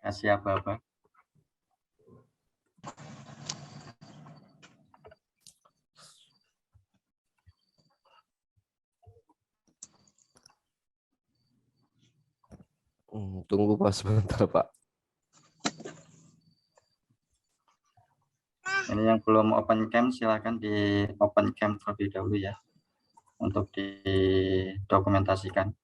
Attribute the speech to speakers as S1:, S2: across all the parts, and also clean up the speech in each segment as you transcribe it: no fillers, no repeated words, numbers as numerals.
S1: Kasih apa-apa.
S2: Tunggu Pak sebentar Pak.
S1: Ini yang belum open cam silakan di open cam terlebih dahulu ya untuk didokumentasikan.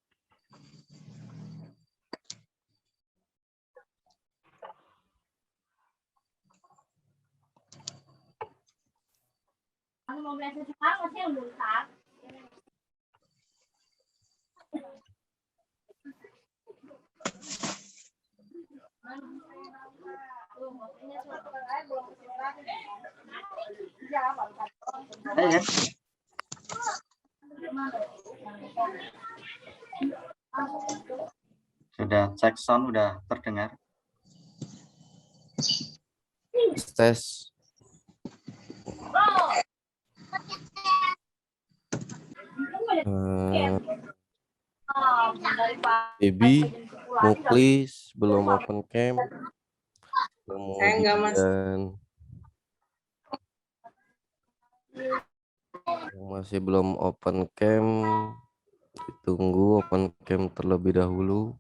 S1: Ya. Sudah cek sound, sudah terdengar.
S2: Tes. Baby, Muklis belum open cam. Kemudian yang masih belum open cam, ditunggu open cam terlebih dahulu.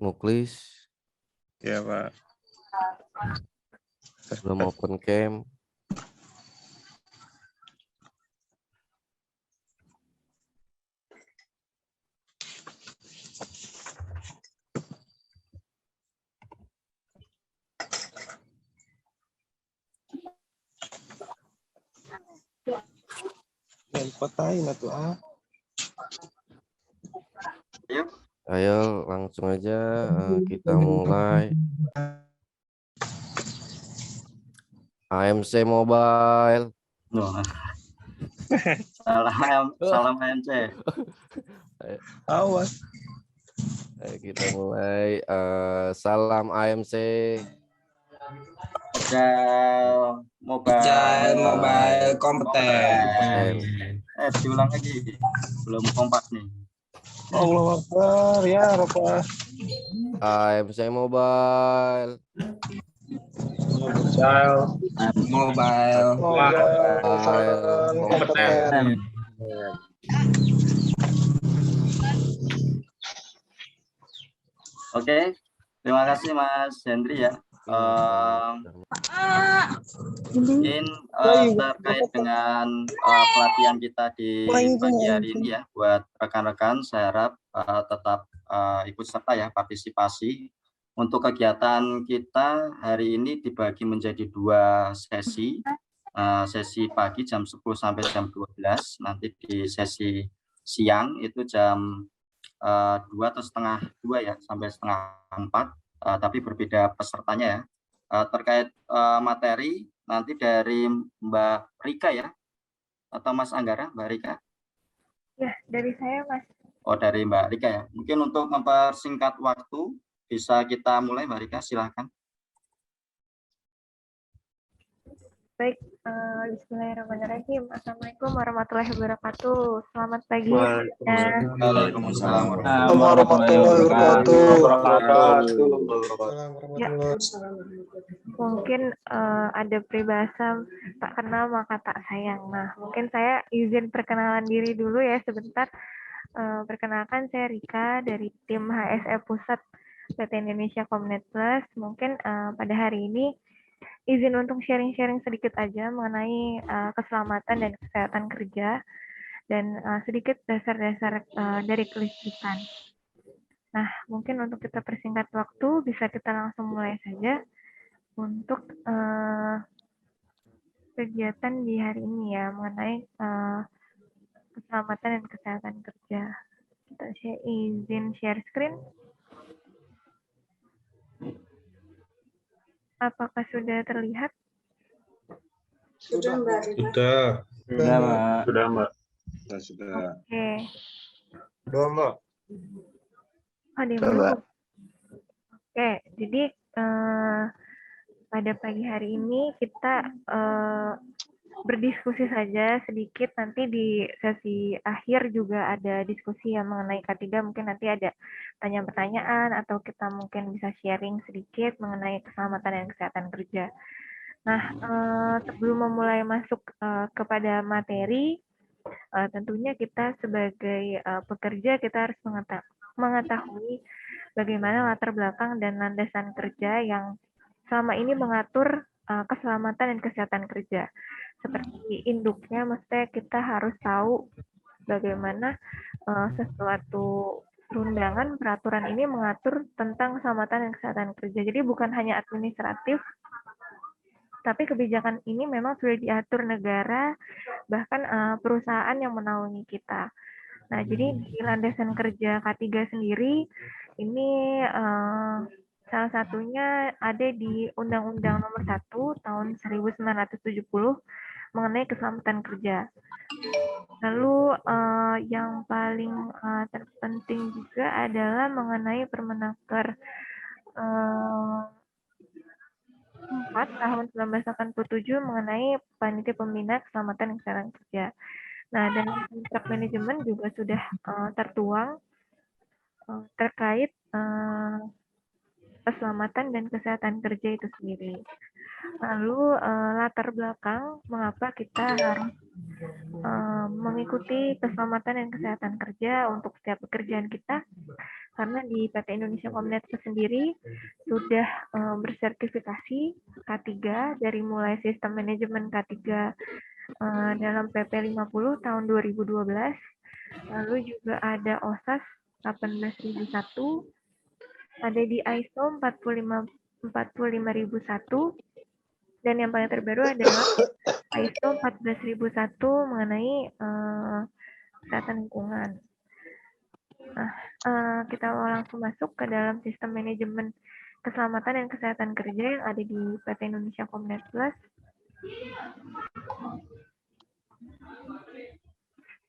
S2: Muklis.
S3: Ya Pak.
S2: Belum open cam.
S3: Yang patahin atau ah?
S2: Ayo langsung aja kita mulai. AMC Mobile.
S1: Salam AMC.
S3: Awas.
S2: Ayo kita mulai. Salam AMC.
S1: Mobile
S3: kompeten.
S1: Diulang lagi. Belum kompak nih.
S3: Allah Akbar ya Rabbah.
S2: AMC Mobile.
S3: Mobile kompeten.
S1: Oke, terima kasih Mas Hendri ya. Mungkin terkait dengan pelatihan kita di pagi hari ini ya, buat rekan-rekan saya harap tetap ikut serta ya, partisipasi. Untuk kegiatan kita hari ini dibagi menjadi 2 sesi. Sesi pagi jam 10 sampai jam 12, nanti di sesi siang itu jam 2 atau setengah 2 ya, sampai setengah 4, tapi berbeda pesertanya ya. Terkait materi nanti dari Mbak Rika ya, atau Mas Anggara, Mbak Rika?
S4: Ya, dari saya Mas.
S1: Oh, dari Mbak Rika ya. Mungkin untuk mempersingkat waktu, bisa kita mulai Mbak Rika, silahkan.
S4: Baik, bismillahirrahmanirrahim. Assalamualaikum warahmatullahi wabarakatuh. Selamat pagi.
S1: Waalaikumsalam
S3: warahmatullahi wabarakatuh.
S4: Ya, mungkin ada peribahasa tak kenal maka tak sayang. Nah, mungkin saya izin perkenalan diri dulu ya sebentar. Perkenalkan saya Rika dari tim HSE Pusat PT Indonesia Comnet Plus. Mungkin pada hari ini izin untuk sharing-sharing sedikit aja mengenai keselamatan dan kesehatan kerja dan sedikit dasar-dasar dari kelistrikan. Nah, mungkin untuk kita persingkat waktu bisa kita langsung mulai saja untuk kegiatan di hari ini ya mengenai keselamatan dan kesehatan kerja. Saya izin share screen. Apakah sudah terlihat?
S3: Sudah Mbak.
S5: Sudah Mbak.
S4: Oke.
S3: Sudah Mbak.
S4: Oke, jadi pada pagi hari ini kita berdiskusi saja sedikit. Nanti di sesi akhir juga ada diskusi yang mengenai K3. Mungkin nanti ada pertanyaan atau kita mungkin bisa sharing sedikit mengenai keselamatan dan kesehatan kerja. Nah, sebelum memulai masuk kepada materi, tentunya kita sebagai pekerja kita harus mengetahui bagaimana latar belakang dan landasan kerja yang selama ini mengatur keselamatan dan kesehatan kerja. Seperti induknya, maksudnya kita harus tahu bagaimana sesuatu perundangan peraturan ini mengatur tentang keselamatan dan kesehatan kerja. Jadi bukan hanya administratif, tapi kebijakan ini memang sudah diatur negara, bahkan perusahaan yang menaungi kita. Nah, jadi di landasan kerja K3 sendiri, ini salah satunya ada di Undang-Undang Nomor 1 Tahun 1970 mengenai keselamatan kerja. Lalu yang paling terpenting juga adalah mengenai Permenaker 4 tahun 1987 mengenai Panitia Pembina Keselamatan dan Kesehatan Kerja. Nah, dalam kontrak manajemen juga sudah tertuang terkait keselamatan dan kesehatan kerja itu sendiri. Lalu latar belakang mengapa kita harus mengikuti keselamatan dan kesehatan kerja untuk setiap pekerjaan kita, karena di PT Indonesia Comnet sendiri sudah bersertifikasi K3 dari mulai sistem manajemen K3 dalam PP 50 tahun 2012, lalu juga ada OSAS 18001, ada di ISO 45001, dan yang paling terbaru adalah ISO 14001 mengenai kesehatan lingkungan. Nah, kita langsung masuk ke dalam sistem manajemen keselamatan dan kesehatan kerja yang ada di PT Indonesia Comnet Plus.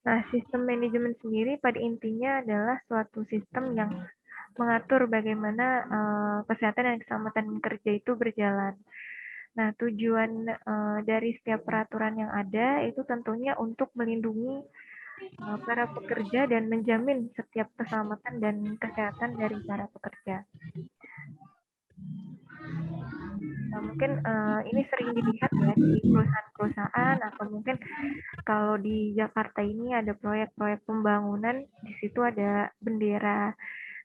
S4: Nah, sistem manajemen sendiri pada intinya adalah suatu sistem yang mengatur bagaimana kesehatan dan keselamatan kerja itu berjalan. Nah, tujuan dari setiap peraturan yang ada itu tentunya untuk melindungi para pekerja dan menjamin setiap keselamatan dan kesehatan dari para pekerja. Nah, mungkin ini sering dilihat ya di perusahaan-perusahaan, atau mungkin kalau di Jakarta ini ada proyek-proyek pembangunan, di situ ada bendera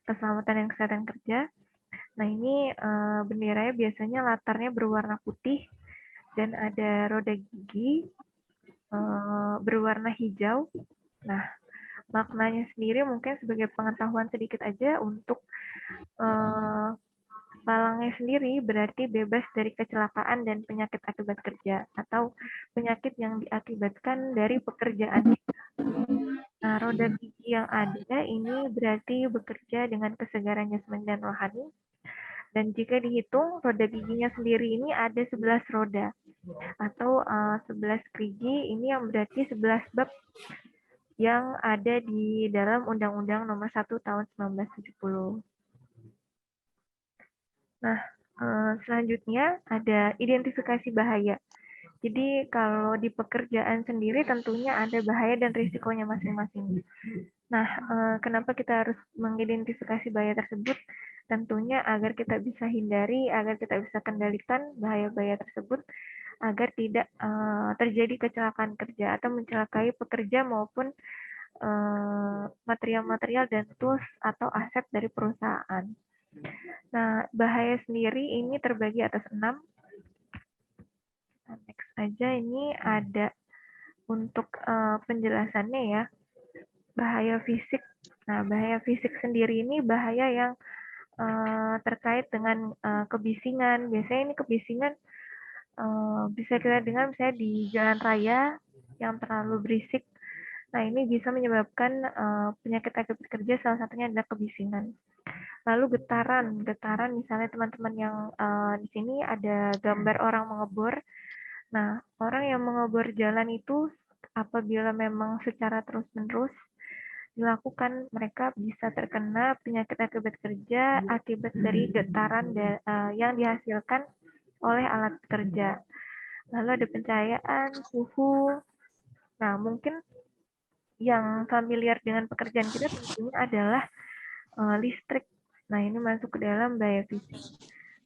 S4: keselamatan dan kesehatan kerja. Nah, ini benderanya biasanya latarnya berwarna putih dan ada roda gigi berwarna hijau. Nah, maknanya sendiri mungkin sebagai pengetahuan sedikit aja untuk palangnya sendiri berarti bebas dari kecelakaan dan penyakit akibat kerja atau penyakit yang diakibatkan dari pekerjaan. Nah, roda gigi yang ada ini berarti bekerja dengan kesegaran jasmani dan rohani. Dan jika dihitung, roda giginya sendiri ini ada 11 roda atau 11 gerigi, ini yang berarti 11 bab yang ada di dalam Undang-Undang Nomor 1 Tahun 1970. Nah, selanjutnya ada identifikasi bahaya. Jadi kalau di pekerjaan sendiri tentunya ada bahaya dan risikonya masing-masing. Nah, kenapa kita harus mengidentifikasi bahaya tersebut? Tentunya agar kita bisa hindari, agar kita bisa kendalikan bahaya-bahaya tersebut, agar tidak terjadi kecelakaan kerja atau mencelakai pekerja maupun material-material dan tools atau aset dari perusahaan. Nah, bahaya sendiri ini terbagi atas 6. Next aja, ini ada untuk penjelasannya ya. Bahaya fisik. Nah, bahaya fisik sendiri ini bahaya yang terkait dengan kebisingan. Biasanya ini kebisingan bisa kita dengar misalnya di jalan raya yang terlalu berisik. Nah, ini bisa menyebabkan penyakit akibat kerja, salah satunya adalah kebisingan. Lalu getaran misalnya teman-teman yang di sini ada gambar orang mengebor. Nah, orang yang mengebor jalan itu apabila memang secara terus-menerus dilakukan, mereka bisa terkena penyakit akibat kerja akibat dari getaran yang dihasilkan oleh alat kerja. Lalu ada pencahayaan, suhu. Nah, mungkin yang familiar dengan pekerjaan kita tentunya adalah listrik. Nah, ini masuk ke dalam bahaya fisik.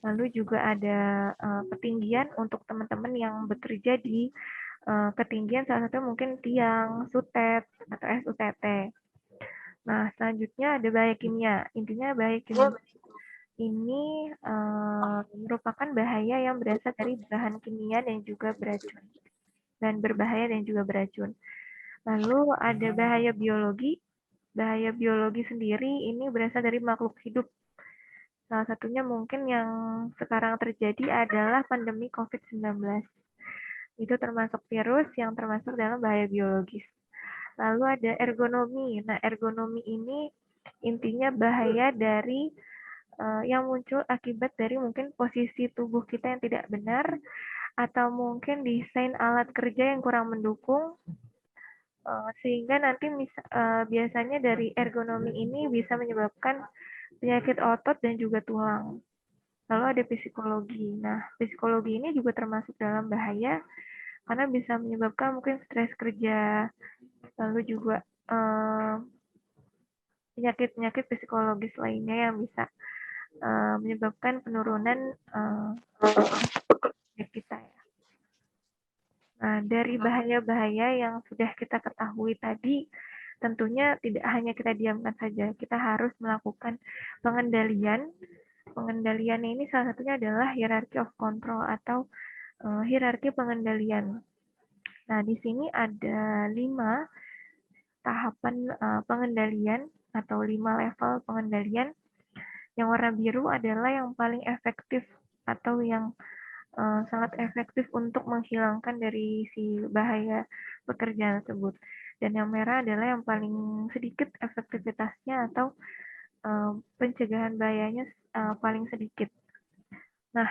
S4: Lalu juga ada ketinggian untuk teman-teman yang bekerja di ketinggian, salah satu mungkin tiang, sutet, atau SUTT. Nah, selanjutnya ada bahaya kimia. Intinya bahaya kimia ini merupakan bahaya yang berasal dari bahan kimia dan juga beracun. Dan berbahaya dan juga beracun. Lalu ada bahaya biologi. Bahaya biologi sendiri ini berasal dari makhluk hidup. Salah satunya mungkin yang sekarang terjadi adalah pandemi COVID-19. Itu termasuk virus yang termasuk dalam bahaya biologis. Lalu ada ergonomi. Nah, ergonomi ini intinya bahaya dari yang muncul akibat dari mungkin posisi tubuh kita yang tidak benar, atau mungkin desain alat kerja yang kurang mendukung, sehingga nanti biasanya dari ergonomi ini bisa menyebabkan penyakit otot dan juga tulang. Lalu ada psikologi. Nah, psikologi ini juga termasuk dalam bahaya karena bisa menyebabkan mungkin stres kerja, lalu juga penyakit-penyakit psikologis lainnya yang bisa menyebabkan penurunan kita ya. Nah, dari bahaya-bahaya yang sudah kita ketahui tadi, tentunya tidak hanya kita diamkan saja, kita harus melakukan pengendalian. Pengendalian ini salah satunya adalah hierarchy of control atau hierarki pengendalian. Nah, di sini ada 5 tahapan pengendalian atau 5 level pengendalian. Yang warna biru adalah yang paling efektif atau yang sangat efektif untuk menghilangkan dari si bahaya pekerjaan tersebut. Dan yang merah adalah yang paling sedikit efektivitasnya atau pencegahan bahayanya paling sedikit. Nah,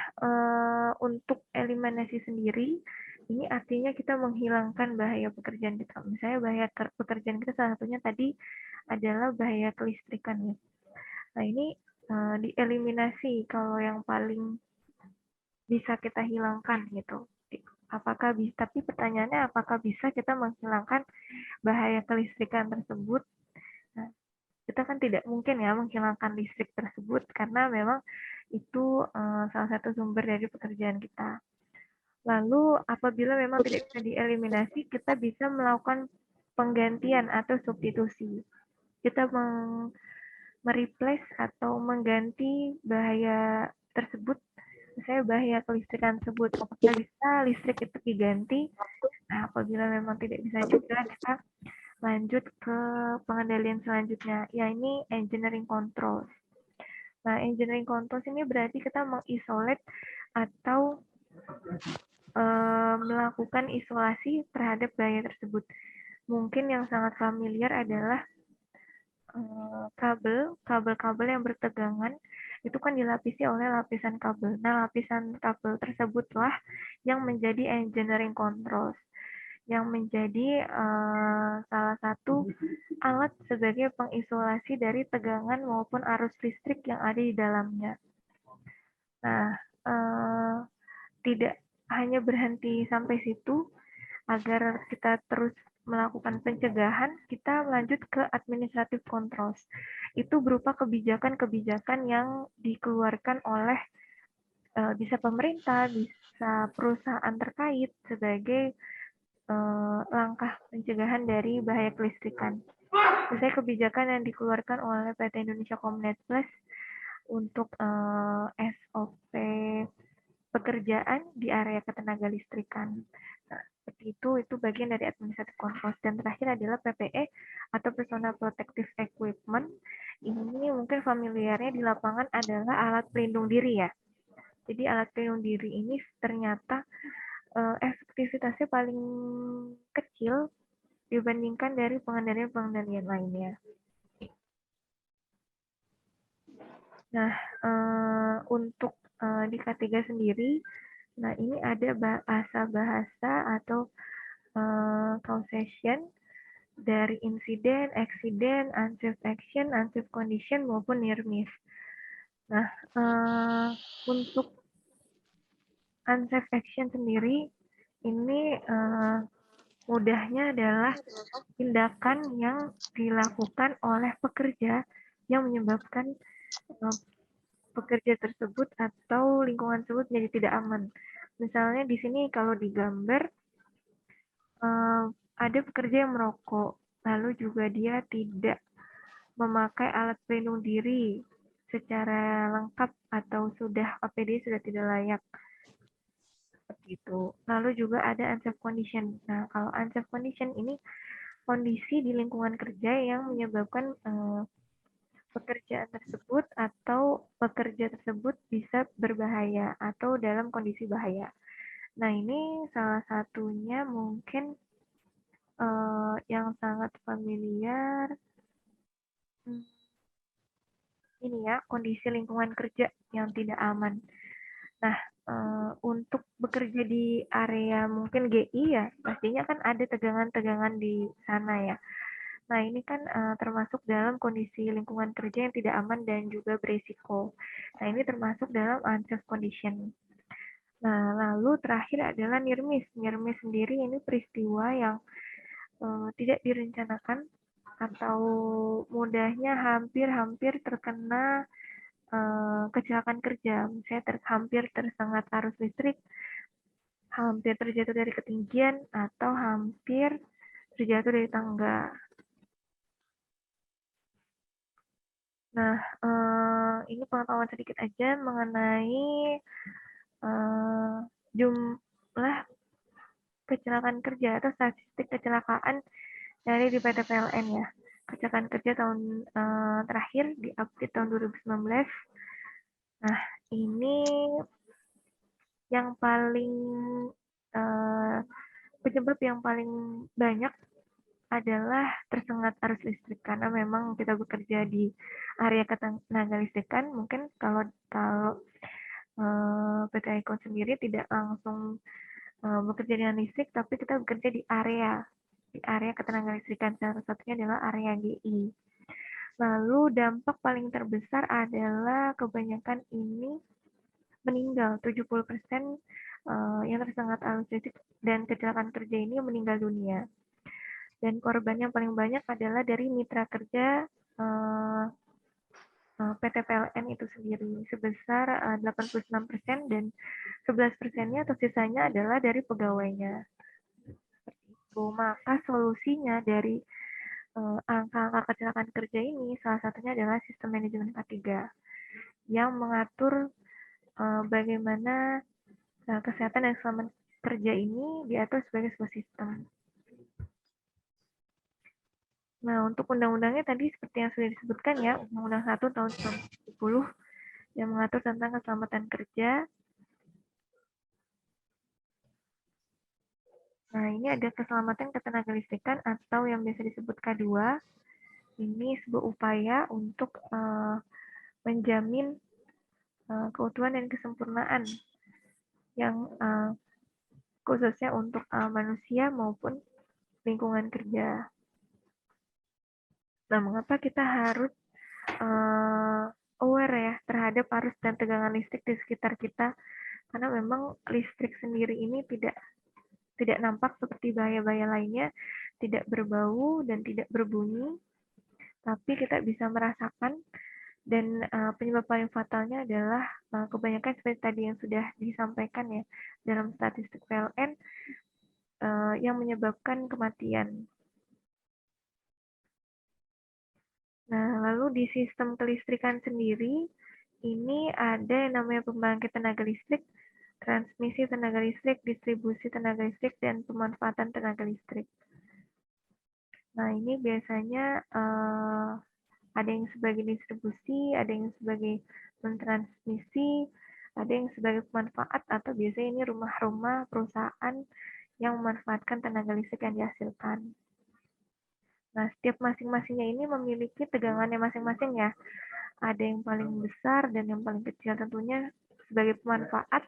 S4: untuk eliminasi sendiri, ini artinya kita menghilangkan bahaya pekerjaan kita. Misalnya bahaya pekerjaan kita salah satunya tadi adalah bahaya kelistrikan ya. Nah, ini dieliminasi kalau yang paling bisa kita hilangkan gitu. Apakah bisa? Tapi pertanyaannya apakah bisa kita menghilangkan bahaya kelistrikan tersebut? Nah, kita kan tidak mungkin ya menghilangkan listrik tersebut karena memang itu salah satu sumber dari pekerjaan kita. Lalu apabila memang tidak bisa dieliminasi, kita bisa melakukan penggantian atau substitusi. Kita mereplace atau mengganti bahaya tersebut, misalnya bahaya kelistrikan tersebut. Apakah bisa listrik itu diganti? Nah, apabila memang tidak bisa juga, kita lanjut ke pengendalian selanjutnya, yaitu engineering controls. Nah, engineering controls ini berarti kita mengisolate atau melakukan isolasi terhadap bahaya tersebut. Mungkin yang sangat familiar adalah kabel-kabel yang bertegangan itu kan dilapisi oleh lapisan kabel. Nah, lapisan kabel tersebutlah yang menjadi engineering controls, yang menjadi salah satu alat sebagai pengisolasi dari tegangan maupun arus listrik yang ada di dalamnya. Nah, tidak hanya berhenti sampai situ, agar kita terus melakukan pencegahan, kita lanjut ke administrative controls. Itu berupa kebijakan-kebijakan yang dikeluarkan oleh bisa pemerintah, bisa perusahaan terkait sebagai langkah pencegahan dari bahaya kelistrikan. Misalnya kebijakan yang dikeluarkan oleh PT Indonesia Comnet Plus untuk SOP pekerjaan di area ketenaga listrikan. Nah, seperti itu bagian dari administrative controls. Dan terakhir adalah PPE atau Personal Protective Equipment. Ini mungkin familiarnya di lapangan adalah alat pelindung diri ya. Jadi alat pelindung diri ini ternyata efektivitasnya paling kecil dibandingkan dari pengendalian-pengendalian lainnya. Nah, untuk di K3 sendiri, nah ini ada bahasa-bahasa atau causation dari insiden, accident, unsafe action, unsafe condition maupun near miss. Nah, untuk unsafe action sendiri ini mudahnya adalah tindakan yang dilakukan oleh pekerja yang menyebabkan pekerja tersebut atau lingkungan tersebut menjadi tidak aman. Misalnya di sini kalau digambar ada pekerja yang merokok, lalu juga dia tidak memakai alat pelindung diri secara lengkap atau sudah APD sudah tidak layak. Seperti itu. Lalu juga ada unsafe condition. Nah, kalau unsafe condition ini kondisi di lingkungan kerja yang menyebabkan pekerjaan tersebut atau pekerja tersebut bisa berbahaya atau dalam kondisi bahaya. Nah, ini salah satunya mungkin yang sangat familiar ini ya, kondisi lingkungan kerja yang tidak aman. Nah, untuk bekerja di area mungkin GI ya, pastinya kan ada tegangan-tegangan di sana ya. Nah, ini kan termasuk dalam kondisi lingkungan kerja yang tidak aman dan juga berisiko. Nah, ini termasuk dalam unsafe condition. Nah, lalu terakhir adalah near miss. Near miss sendiri ini peristiwa yang tidak direncanakan atau mudahnya hampir-hampir terkena kecelakaan kerja. Misalnya hampir tersengat arus listrik, hampir terjatuh dari ketinggian, atau hampir terjatuh dari tangga. Nah, ini pengetahuan sedikit aja mengenai jumlah kecelakaan kerja atau statistik kecelakaan dari di PT PLN ya. Kecelakaan kerja tahun terakhir di update tahun 2019. Nah, ini yang paling penyebab yang paling banyak adalah tersengat arus listrik karena memang kita bekerja di area ketenaga listrikan. Mungkin kalau PT Icon sendiri tidak langsung bekerja dengan listrik, tapi kita bekerja di area ketenaga listrikan. Salah satunya adalah area GI. Lalu dampak paling terbesar adalah kebanyakan ini meninggal. 70% yang tersengat arus listrik dan kecelakaan kerja ini meninggal dunia. Dan korban yang paling banyak adalah dari mitra kerja PT PLN itu sendiri sebesar 86% dan 11%-nya atau sisanya adalah dari pegawainya. Maka solusinya dari angka-angka kecelakaan kerja ini salah satunya adalah sistem manajemen K3 yang mengatur bagaimana kesehatan dan keselamatan kerja ini diatur sebagai sebuah sistem. Nah, untuk undang-undangnya tadi seperti yang sudah disebutkan ya, Undang-Undang 1 tahun 1970 yang mengatur tentang keselamatan kerja. Nah, ini ada keselamatan ketenaga listrikan atau yang biasa disebut K2. Ini sebuah upaya untuk menjamin keutuhan dan kesempurnaan yang khususnya untuk manusia maupun lingkungan kerja. Nah, mengapa kita harus aware ya terhadap arus dan tegangan listrik di sekitar kita? Karena memang listrik sendiri ini tidak nampak seperti bahaya-bahaya lainnya, tidak berbau dan tidak berbunyi, tapi kita bisa merasakan. Dan penyebab paling fatalnya adalah kebanyakan seperti tadi yang sudah disampaikan ya dalam statistik PLN yang menyebabkan kematian. Nah, lalu di sistem kelistrikan sendiri, ini ada yang namanya pembangkit tenaga listrik, transmisi tenaga listrik, distribusi tenaga listrik, dan pemanfaatan tenaga listrik. Nah, ini biasanya ada yang sebagai distribusi, ada yang sebagai mentransmisi, ada yang sebagai pemanfaat, atau biasanya ini rumah-rumah perusahaan yang memanfaatkan tenaga listrik yang dihasilkan. Nah, setiap masing-masingnya ini memiliki tegangannya masing-masing ya. Ada yang paling besar dan yang paling kecil. Tentunya sebagai pemanfaat,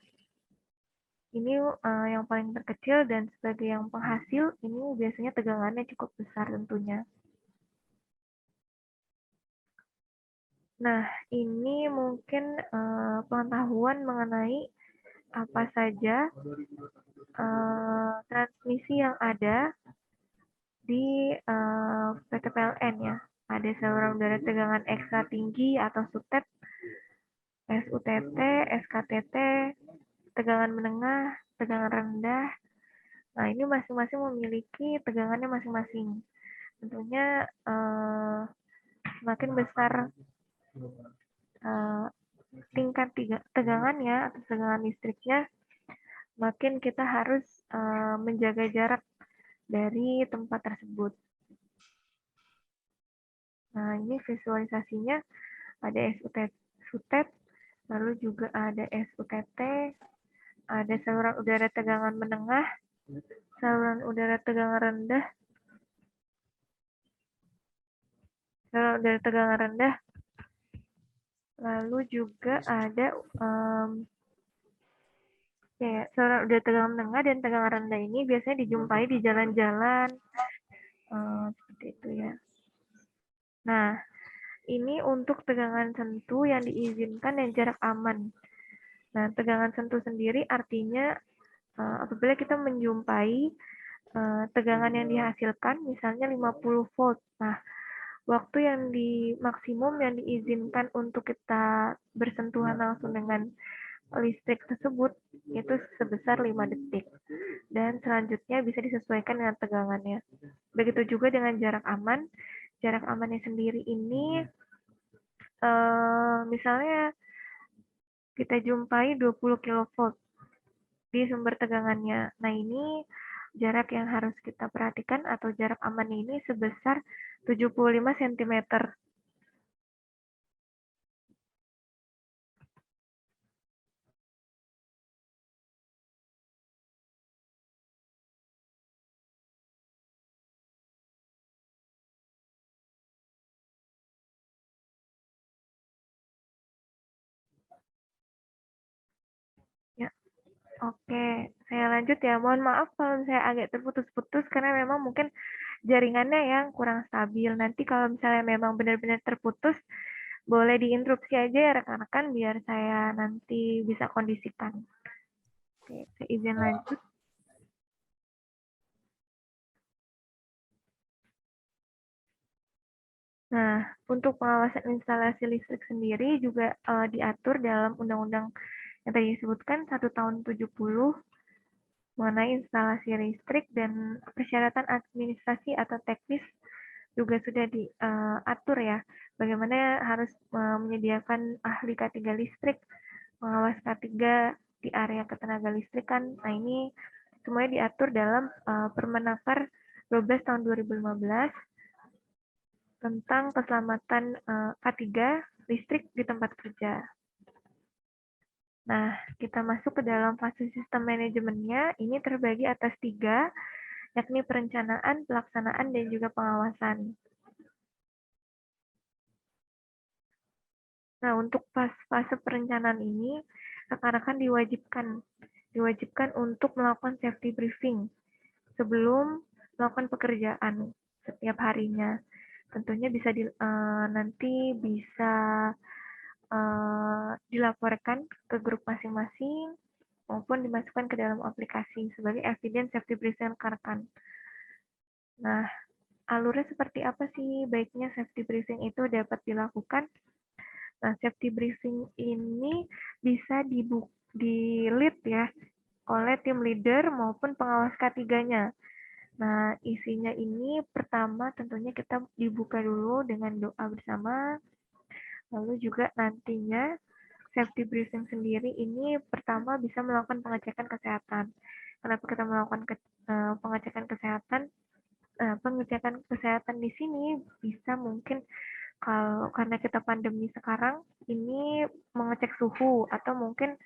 S4: ini yang paling terkecil, dan sebagai yang penghasil, ini biasanya tegangannya cukup besar tentunya. Nah, ini mungkin pengetahuan mengenai apa saja transmisi yang ada di PT-PLN ya. Ada saluran udara tegangan ekstra tinggi atau SUTET, SUTT, SKTT, tegangan menengah, tegangan rendah. Nah, ini masing-masing memiliki tegangannya masing-masing. Tentunya semakin besar tingkat tegangannya atau tegangan listriknya, makin kita harus menjaga jarak dari tempat tersebut. Nah, ini visualisasinya ada SUTET, lalu juga ada SUTT, ada saluran udara tegangan menengah, saluran udara tegangan rendah, saluran udara tegangan rendah, lalu juga ada saluran udara tegangan menengah dan tegangan rendah ini biasanya dijumpai di jalan-jalan seperti itu ya. Nah, ini untuk tegangan sentuh yang diizinkan dan jarak aman. Nah, tegangan sentuh sendiri artinya apabila kita menjumpai tegangan yang dihasilkan misalnya 50 volt. Nah, waktu yang maksimum yang diizinkan untuk kita bersentuhan langsung dengan listrik tersebut itu sebesar 5 detik. Dan selanjutnya bisa disesuaikan dengan tegangannya. Begitu juga dengan jarak aman. Jarak amannya sendiri ini misalnya kita jumpai 20 kV di sumber tegangannya. Nah, ini jarak yang harus kita perhatikan atau jarak aman ini sebesar 75 cm. Ya, oke. Saya lanjut ya. Mohon maaf kalau saya agak terputus-putus karena memang mungkin jaringannya yang kurang stabil. Nanti kalau misalnya memang benar-benar terputus, boleh diinterupsi aja ya rekan-rekan biar saya nanti bisa kondisikan. Oke, saya izin lanjut. Nah, untuk pengawasan instalasi listrik sendiri juga diatur dalam Undang-Undang yang tadi disebutkan 1 tahun 70 mengenai instalasi listrik dan persyaratan administrasi atau teknis juga sudah diatur ya. Bagaimana harus menyediakan ahli K3 listrik, pengawas K3 di area ketenaga listrikan. Nah, ini semuanya diatur dalam Permenaker 12 tahun 2015 tentang keselamatan K3 listrik di tempat kerja. Nah, kita masuk ke dalam fase sistem manajemennya. Ini terbagi atas 3, yakni perencanaan, pelaksanaan, dan juga pengawasan. Nah, untuk fase perencanaan ini, rekan-rekan diwajibkan untuk melakukan safety briefing sebelum melakukan pekerjaan setiap harinya. Tentunya bisa nanti bisa dilaporkan ke grup masing-masing maupun dimasukkan ke dalam aplikasi sebagai evidence safety briefing rekan-rekan. Nah, alurnya seperti apa sih baiknya safety briefing itu dapat dilakukan? Nah, safety briefing ini bisa di-lead ya oleh tim leader maupun pengawas K3-nya. Nah, isinya ini pertama tentunya kita dibuka dulu dengan doa bersama. Lalu juga nantinya safety briefing sendiri ini pertama bisa melakukan pengecekan kesehatan. Kenapa kita melakukan pengecekan kesehatan? Pengecekan kesehatan di sini bisa mungkin karena kita pandemi sekarang ini mengecek suhu atau mungkin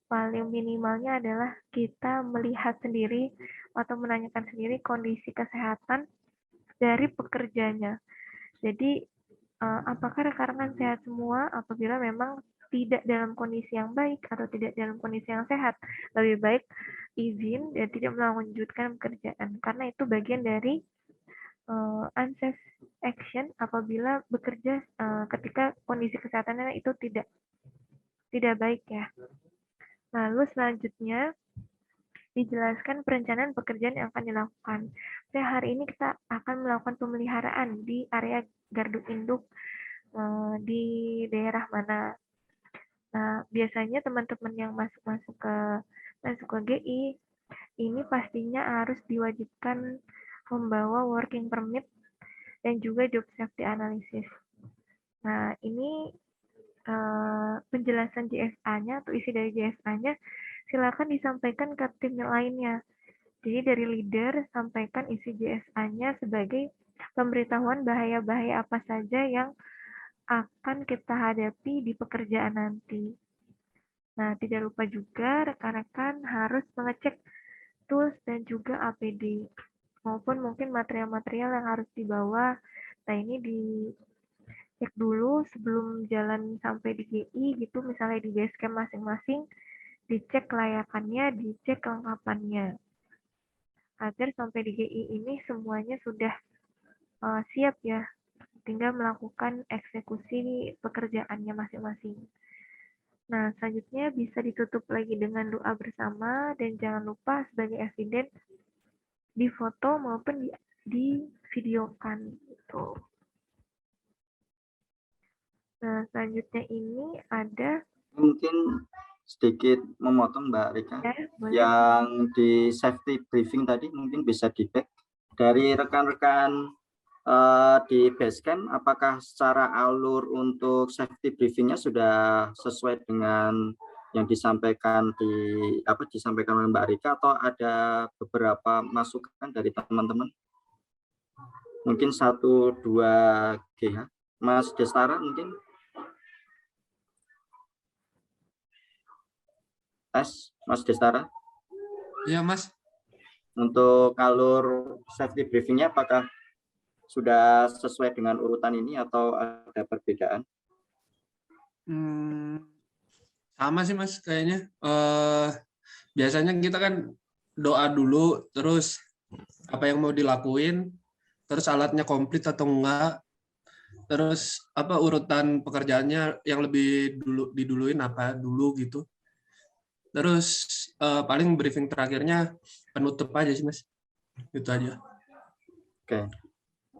S4: paling minimalnya adalah kita melihat sendiri atau menanyakan sendiri kondisi kesehatan dari pekerjanya. Jadi apakah rekan-rekan sehat semua? Apabila memang tidak dalam kondisi yang baik atau tidak dalam kondisi yang sehat, lebih baik izin dan tidak melanjutkan pekerjaan karena itu bagian dari unsafe action apabila bekerja ketika kondisi kesehatannya itu tidak baik ya. Lalu selanjutnya dijelaskan perencanaan pekerjaan yang akan dilakukan. Hari ini kita akan melakukan pemeliharaan di area gardu induk di daerah mana. Nah, biasanya teman-teman yang masuk ke GI ini pastinya harus diwajibkan membawa working permit dan juga job safety analysis. Nah, ini penjelasan JSA-nya atau isi dari JSA-nya silakan disampaikan ke tim lainnya. Jadi dari leader sampaikan isi JSA-nya sebagai pemberitahuan bahaya-bahaya apa saja yang akan kita hadapi di pekerjaan nanti. Nah, tidak lupa juga rekan-rekan harus mengecek tools dan juga APD maupun mungkin material-material yang harus dibawa. Nah, ini dicek dulu sebelum jalan sampai di GI gitu, misalnya di basecamp masing-masing, dicek kelayakannya, dicek kelengkapannya. Agar sampai di GI ini semuanya sudah siap ya, tinggal melakukan eksekusi pekerjaannya masing-masing. Nah, selanjutnya bisa ditutup lagi dengan doa bersama dan jangan lupa sebagai eviden difoto maupun di videokan gitu. Nah, selanjutnya ini ada
S1: mungkin sedikit memotong Mbak Rika, yang di safety briefing tadi mungkin bisa di-back dari rekan-rekan di basecamp. Apakah secara alur untuk safety briefingnya sudah sesuai dengan yang disampaikan disampaikan oleh Mbak Rika, atau ada beberapa masukan dari teman-teman? Mungkin 1-2 GH. Mas Destara mungkin. Mas Destara.
S6: Iya, Mas.
S1: Untuk alur safety briefingnya apakah sudah sesuai dengan urutan ini atau ada perbedaan?
S6: Sama sih Mas kayaknya. Biasanya kita kan doa dulu, terus apa yang mau dilakuin, terus alatnya komplit atau enggak, terus apa urutan pekerjaannya yang lebih diduluin apa dulu gitu. Terus paling briefing terakhirnya penutup aja sih Mas. Itu aja.
S1: Oke.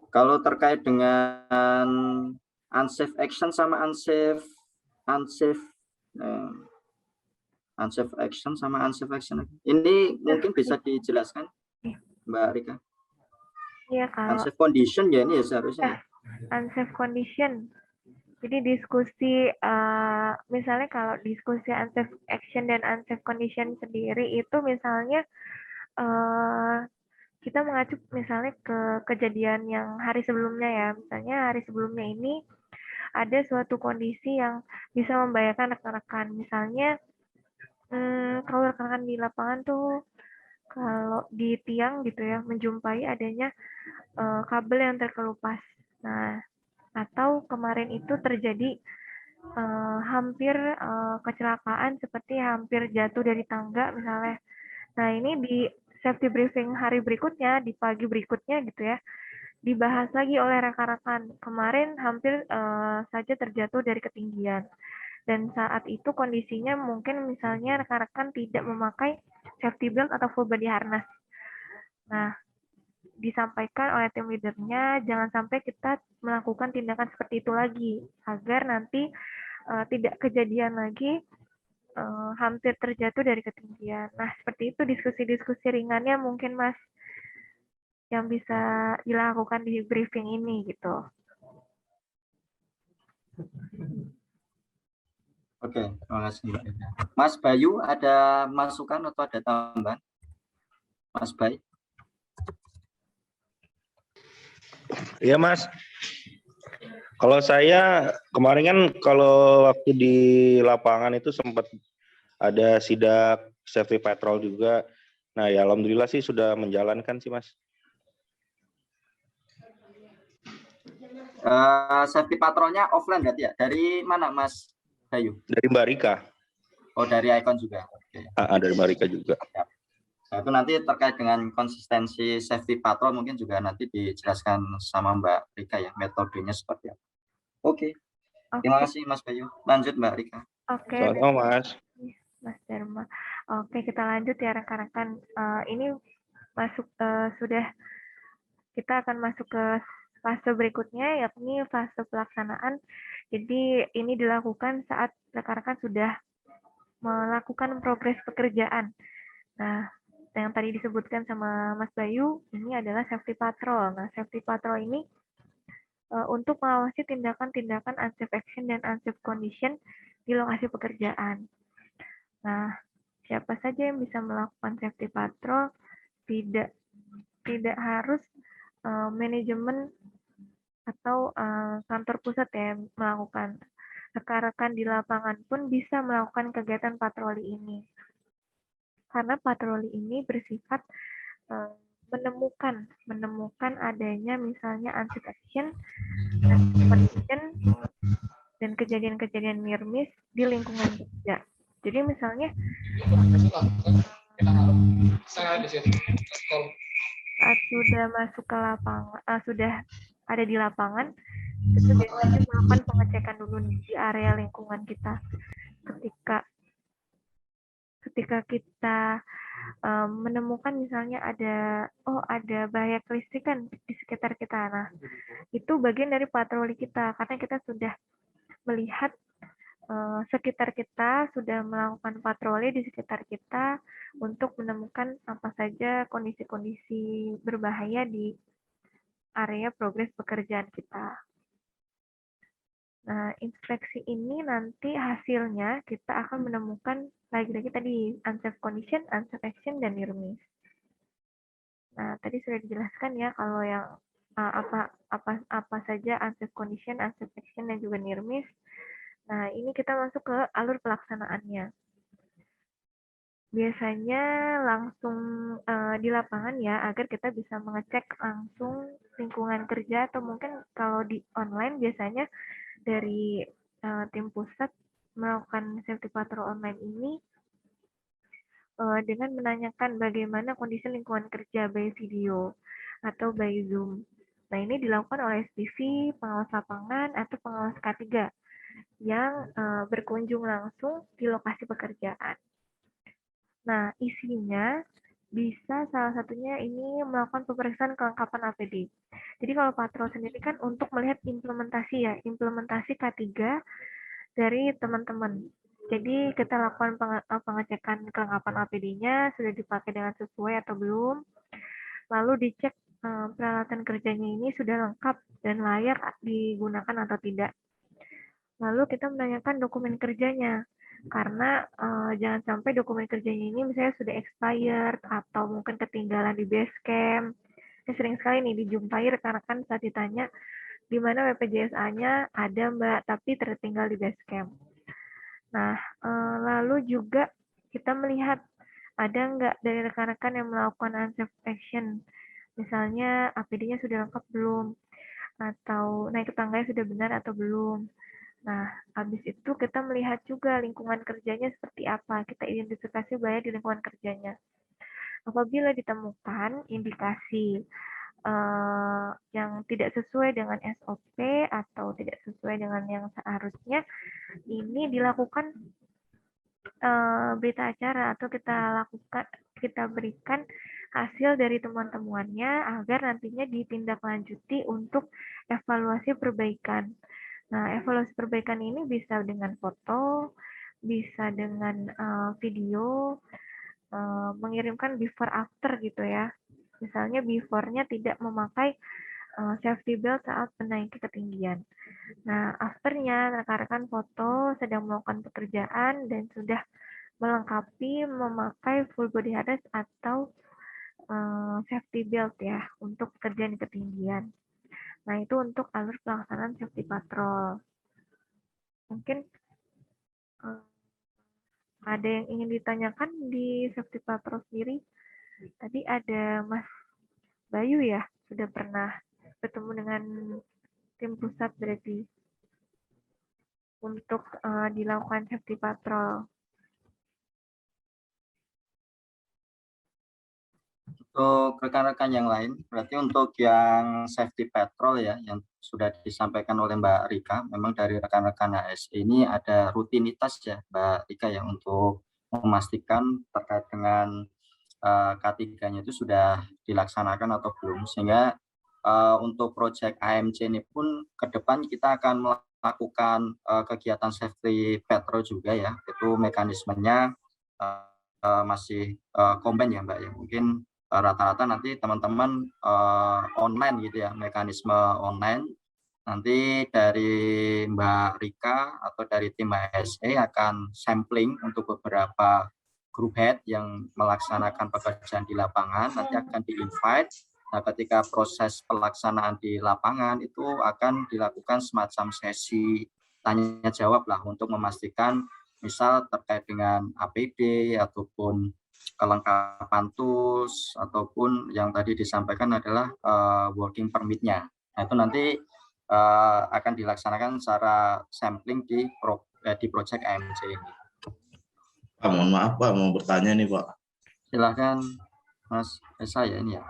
S1: Kalau terkait dengan unsafe action sama unsafe action sama unsafe action, ini mungkin bisa dijelaskan Mbak Rika?
S4: Iya, kalau
S1: unsafe condition ya ini ya seharusnya.
S4: Unsafe condition. Jadi diskusi, misalnya kalau diskusi unsafe action dan unsafe condition sendiri itu misalnya kita mengacu misalnya ke kejadian yang hari sebelumnya ya. Misalnya hari sebelumnya ini ada suatu kondisi yang bisa membahayakan rekan-rekan. Misalnya kalau rekan-rekan di lapangan tuh kalau di tiang gitu ya menjumpai adanya kabel yang terkelupas. Nah, atau kemarin itu terjadi hampir kecelakaan seperti hampir jatuh dari tangga misalnya. Nah, ini di safety briefing hari berikutnya, di pagi berikutnya gitu ya, dibahas lagi oleh rekan-rekan. Kemarin hampir saja terjatuh dari ketinggian. Dan saat itu kondisinya mungkin misalnya rekan-rekan tidak memakai safety belt atau full body harness. Nah, disampaikan oleh tim leadernya, jangan sampai kita melakukan tindakan seperti itu lagi, agar nanti tidak kejadian lagi hampir terjatuh dari ketinggian. Nah, seperti itu diskusi-diskusi ringannya mungkin Mas yang bisa dilakukan di briefing ini gitu.
S1: Oke, terima kasih. Mas Bayu, ada masukan atau ada tambahan? Mas Bayu.
S5: Iya Mas. Kalau saya kemarin kan kalau waktu di lapangan itu sempat ada sidak safety patrol juga. Nah ya alhamdulillah sih sudah menjalankan sih Mas.
S1: Safety patrolnya offline berarti ya? Dari mana Mas Bayu?
S5: Dari Mbak Rika.
S1: Oh, dari Icon juga. Oke.
S5: Dari Mbak Rika juga.
S1: Ya. Nah, itu nanti terkait dengan konsistensi safety patrol mungkin juga nanti dijelaskan sama Mbak Rika ya, metodenya seperti apa. Oke. Terima kasih Mas Bayu. Lanjut Mbak Rika.
S4: Oke.
S5: Sama-sama Mas.
S4: Mas Dharma. Oke, kita lanjut ya rekan-rekan. Ini sudah kita akan masuk ke fase berikutnya, yakni fase pelaksanaan. Jadi ini dilakukan saat rekan-rekan sudah melakukan progres pekerjaan. Nah, yang tadi disebutkan sama Mas Bayu, ini adalah safety patrol. Nah, safety patrol ini untuk mengawasi tindakan-tindakan unsafe action dan unsafe condition di lokasi pekerjaan. Nah, siapa saja yang bisa melakukan safety patrol? Tidak harus manajemen atau kantor pusat ya melakukan. Rekan-rekan di lapangan pun bisa melakukan kegiatan patroli ini. Karena patroli ini bersifat menemukan adanya misalnya unsafe action, condition, dan kejadian-kejadian near miss di lingkungan kerja. Jadi misalnya saat sudah masuk ke lapangan, sudah ada di lapangan, itu biasanya melakukan pengecekan dulu di area lingkungan kita. Ketika kita menemukan misalnya ada bahaya kelistrikan di sekitar kita. Nah, itu bagian dari patroli kita karena kita sudah melihat sekitar kita, sudah melakukan patroli di sekitar kita untuk menemukan apa saja kondisi-kondisi berbahaya di area progres pekerjaan kita. Nah, inspeksi ini nanti hasilnya kita akan menemukan lagi-lagi tadi unsafe condition, unsafe action, dan near miss. Nah, tadi sudah dijelaskan ya kalau yang apa saja unsafe condition, unsafe action, dan juga near miss. Nah, ini kita masuk ke alur pelaksanaannya. Biasanya langsung di lapangan ya, agar kita bisa mengecek langsung lingkungan kerja, atau mungkin kalau di online biasanya dari tim pusat melakukan safety patrol online ini dengan menanyakan bagaimana kondisi lingkungan kerja by video atau by Zoom. Nah, ini dilakukan oleh SPV, pengawas lapangan, atau pengawas K3 yang berkunjung langsung di lokasi pekerjaan. Nah, isinya bisa salah satunya ini melakukan pemeriksaan kelengkapan APD. Jadi kalau patrol sendiri kan untuk melihat implementasi K3 dari teman-teman. Jadi kita lakukan pengecekan kelengkapan APD-nya sudah dipakai dengan sesuai atau belum. Lalu dicek peralatan kerjanya ini sudah lengkap dan layak digunakan atau tidak. Lalu kita menanyakan dokumen kerjanya. Karena jangan sampai dokumen kerjanya ini misalnya sudah expired atau mungkin ketinggalan di base camp. Sering sekali nih dijumpai rekan-rekan saat ditanya di mana WPJSA-nya ada Mbak, tapi tertinggal di base camp. Nah, lalu juga kita melihat ada nggak dari rekan-rekan yang melakukan unsafe action. Misalnya APD-nya sudah lengkap belum, atau naik ke tangganya sudah benar atau belum. Nah, habis itu kita melihat juga lingkungan kerjanya seperti apa. Kita identifikasi bahaya di lingkungan kerjanya. Apabila ditemukan indikasi yang tidak sesuai dengan SOP atau tidak sesuai dengan yang seharusnya, ini dilakukan berita acara atau kita berikan hasil dari temuan-temuannya agar nantinya ditindaklanjuti untuk evaluasi perbaikan. Nah, evaluasi perbaikan ini bisa dengan foto, bisa dengan video, mengirimkan before after gitu ya. Misalnya before-nya tidak memakai safety belt saat menaiki ketinggian. Nah, after-nya rekan-rekan foto sedang melakukan pekerjaan dan sudah melengkapi memakai full body harness atau safety belt ya untuk pekerjaan di ketinggian. Nah, itu untuk alur pelaksanaan safety patrol. Mungkin ada yang ingin ditanyakan di safety patrol sendiri? Tadi ada Mas Bayu ya, sudah pernah bertemu dengan tim pusat berarti untuk dilakukan safety patrol.
S1: Untuk rekan-rekan yang lain, berarti untuk yang safety patrol ya, yang sudah disampaikan oleh Mbak Rika, memang dari rekan-rekan HSE ini ada rutinitas ya Mbak Rika ya untuk memastikan terkait dengan K3-nya itu sudah dilaksanakan atau belum, sehingga untuk proyek AMC ini pun ke depan kita akan melakukan kegiatan safety patrol juga ya, itu mekanismenya masih combine ya Mbak ya, mungkin rata-rata nanti teman-teman online gitu ya, mekanisme online. Nanti dari Mbak Rika atau dari tim HSE akan sampling untuk beberapa group head yang melaksanakan pekerjaan di lapangan, nanti akan di-invite. Nah, ketika proses pelaksanaan di lapangan itu akan dilakukan semacam sesi tanya jawab lah untuk memastikan misal terkait dengan APD ataupun kelengkapan tools ataupun yang tadi disampaikan adalah working permit-nya. Nah, itu nanti akan dilaksanakan secara sampling di proyek AMC ini.
S7: Pak, mohon maaf Pak, mau bertanya nih Pak.
S1: Silahkan Mas Esa ya ini ya.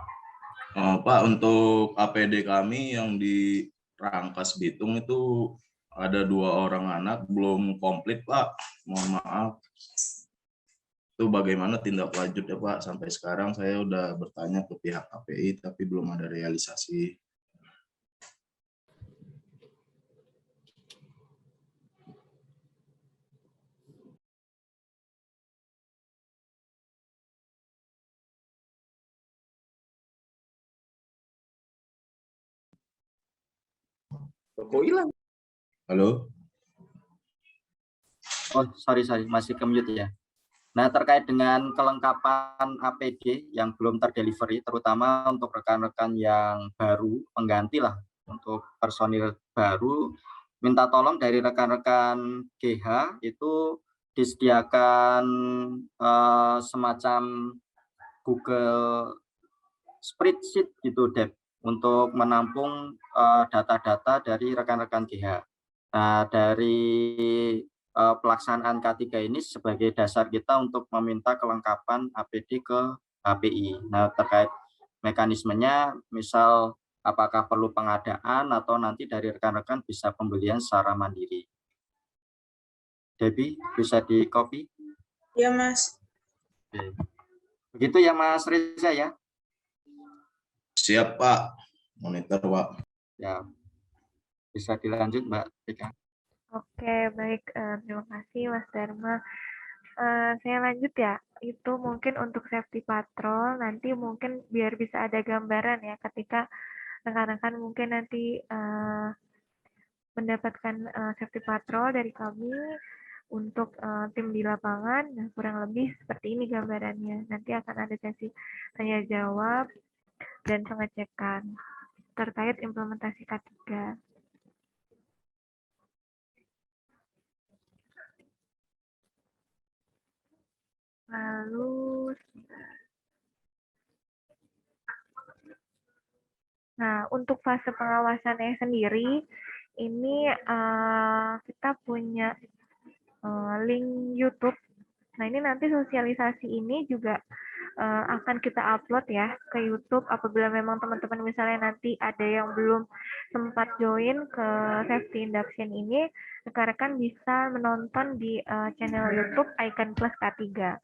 S7: Pak, untuk APD kami yang di Rangkas Bitung itu ada 2 orang anak belum komplit Pak, mohon maaf. Itu bagaimana tindak lanjutnya Pak? Sampai sekarang saya udah bertanya ke pihak KPI tapi belum ada realisasi. Kok hilang? Halo?
S1: Oh, sorry, masih ke mute ya. Nah, terkait dengan kelengkapan APD yang belum terdelivery, terutama untuk rekan-rekan yang baru, pengganti lah, untuk personil baru, minta tolong dari rekan-rekan GH itu disediakan semacam Google spreadsheet gitu, Dep, untuk menampung data-data dari rekan-rekan GH. Nah, dari pelaksanaan K3 ini sebagai dasar kita untuk meminta kelengkapan APD ke HPI. Nah, terkait mekanismenya, misal apakah perlu pengadaan atau nanti dari rekan-rekan bisa pembelian secara mandiri. Debbie, bisa di-copy?
S8: Ya, Mas.
S1: Oke. Begitu ya, Mas Reza ya?
S7: Siap Pak, monitor Pak.
S1: Ya, bisa dilanjut Mbak Rika.
S4: Oke, baik. Terima kasih Mas Dharma. Saya lanjut ya. Itu mungkin untuk safety patrol, nanti mungkin biar bisa ada gambaran ya ketika rekan-rekan mungkin nanti mendapatkan safety patrol dari kami untuk tim di lapangan. Nah, kurang lebih seperti ini gambarannya. Nanti akan ada sesi tanya jawab dan pengecekan terkait implementasi K3. Lalu, nah untuk fase pengawasannya sendiri, ini kita punya link YouTube. Nah ini nanti sosialisasi ini juga akan kita upload ya ke YouTube. Apabila memang teman-teman misalnya nanti ada yang belum sempat join ke safety induction ini, rekan-rekan bisa menonton di channel YouTube Icon Plus K3.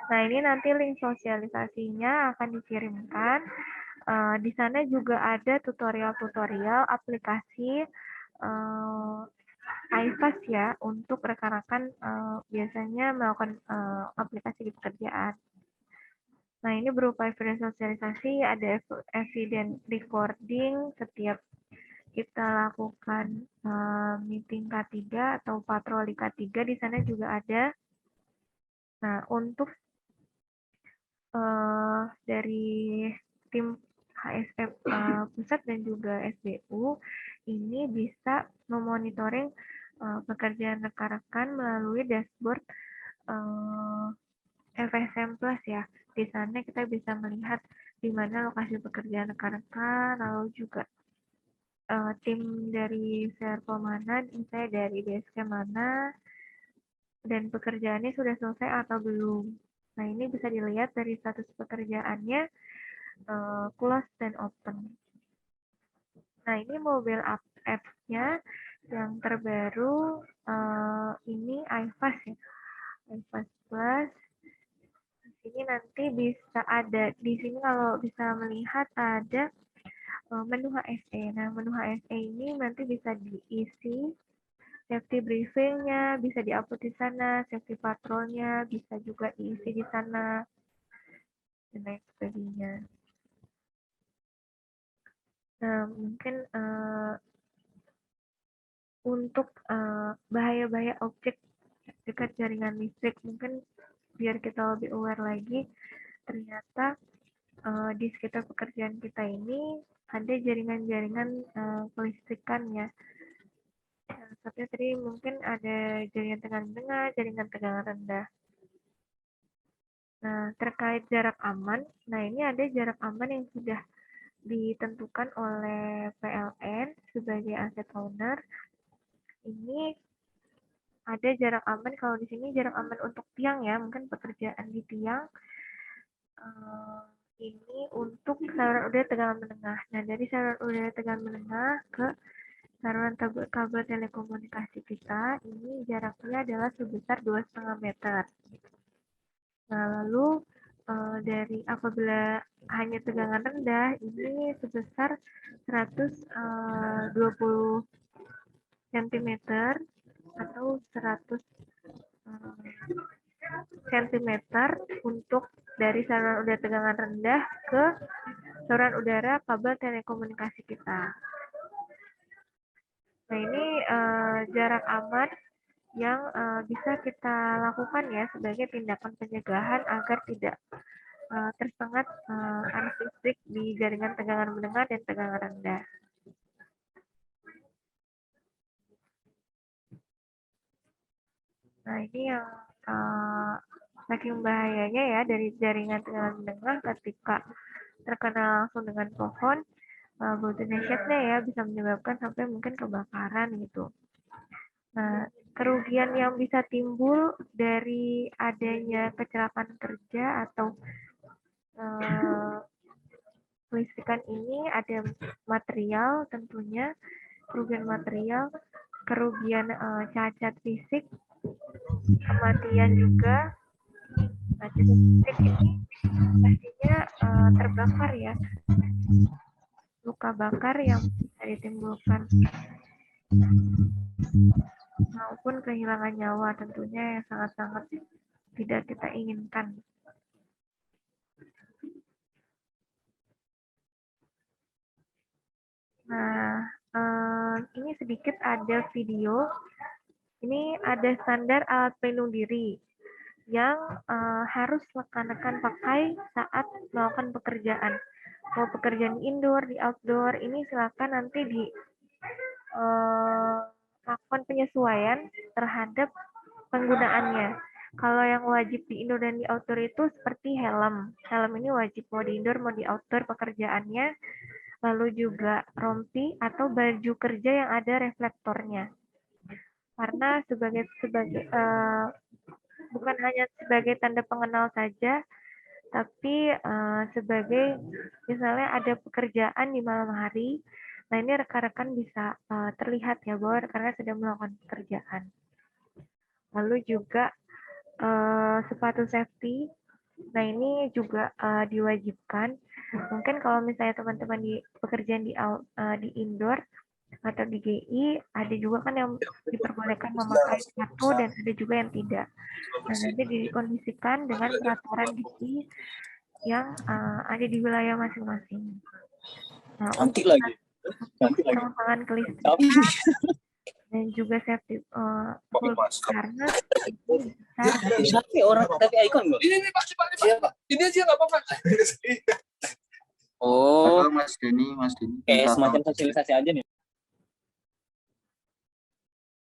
S4: Nah, ini nanti link sosialisasinya akan dikirimkan. Di sana juga ada tutorial-tutorial aplikasi iFast ya, untuk rekan-rekan biasanya melakukan aplikasi di pekerjaan. Nah, ini berupa evidence sosialisasi, ada evidence recording setiap kita lakukan meeting K3 atau patroli K3, di sana juga ada. Nah, untuk dari tim HSF pusat dan juga SBU ini bisa memonitoring pekerjaan rekan-rekan melalui dashboard FSM Plus ya. Di sana kita bisa melihat di mana lokasi pekerjaan rekan-rekan, lalu juga tim dari Serpo mana, misalnya dari DSK mana, dan pekerjaannya sudah selesai atau belum. Nah, ini bisa dilihat dari status pekerjaannya close dan open. Nah, ini mobile apps-nya yang terbaru ini iFast ya. Canvas Plus. Di sini nanti bisa ada, di sini kalau bisa melihat ada menu HSE. Nah, menu HSE ini nanti bisa diisi safety briefingnya, bisa diupload di sana, safety patrolnya bisa juga diisi di sana, dan lain sebagainya. Nah, mungkin untuk bahaya-bahaya objek dekat jaringan listrik, mungkin biar kita lebih aware lagi, ternyata di sekitar pekerjaan kita ini ada jaringan-jaringan kelistrikan ya. Satunya tadi mungkin ada jaringan tegangan menengah, jaringan tegangan rendah. Nah, terkait jarak aman, nah ini ada jarak aman yang sudah ditentukan oleh PLN sebagai asset owner. Ini ada jarak aman, kalau di sini jarak aman untuk tiang ya, mungkin pekerjaan di tiang. Ini untuk saluran udara tegangan menengah. Nah, dari saluran udara tegangan menengah ke saluran kabel telekomunikasi kita, ini jaraknya adalah sebesar 2,5 meter. Nah, lalu dari apabila hanya tegangan rendah, ini sebesar 120 cm atau 100 cm untuk dari saluran udara tegangan rendah ke saluran udara kabel telekomunikasi kita. Nah, ini jarak aman yang bisa kita lakukan ya sebagai tindakan pencegahan agar tidak tersengat arus listrik di jaringan tegangan menengah dan tegangan rendah. Nah, ini yang saking bahayanya ya dari jaringan tegangan menengah ketika terkena langsung dengan pohon, baut dahsyatnya ya bisa menyebabkan sampai mungkin kebakaran gitu. Nah, kerugian yang bisa timbul dari adanya kecelakaan kerja atau kelistrikan ini ada material tentunya, kerugian material, kerugian cacat fisik, kematian juga. Nah, cacat fisik ini pastinya terbakar ya, luka bakar yang bisa ditimbulkan maupun kehilangan nyawa tentunya yang sangat-sangat tidak kita inginkan. Nah, ini sedikit ada video. Ini ada standar alat pelindung diri yang harus rekan-rekan pakai saat melakukan pekerjaan. Mau pekerjaan di indoor, di outdoor, ini silakan nanti di lakukan penyesuaian terhadap penggunaannya. Kalau yang wajib di indoor dan di outdoor itu seperti helm. Helm ini wajib mau di indoor mau di outdoor pekerjaannya. Lalu juga rompi atau baju kerja yang ada reflektornya. Karena bukan hanya sebagai tanda pengenal saja, tapi sebagai misalnya ada pekerjaan di malam hari, nah ini rekan-rekan bisa terlihat ya bahwa rekan-rekan sedang melakukan pekerjaan. Lalu juga sepatu safety, nah ini juga diwajibkan. Mungkin kalau misalnya teman-teman di pekerjaan di indoor atau di GI, ada juga kan yang diperbolehkan memakai sepatu dan ada juga yang tidak. Nah, nanti dikondisikan dengan peraturan GI yang ada di wilayah masing-masing. Nah,
S8: Nanti lagi.
S4: Pengembangan kelistrikan dan juga safety karena itu bisa
S8: Siapa orang tapi ikon loh.
S6: Ini Pak, siapa? Ini aja nggak apa-apa.
S8: Oh,
S1: Halo, Mas Denny.
S8: kayak semacam sosialisasi aja nih.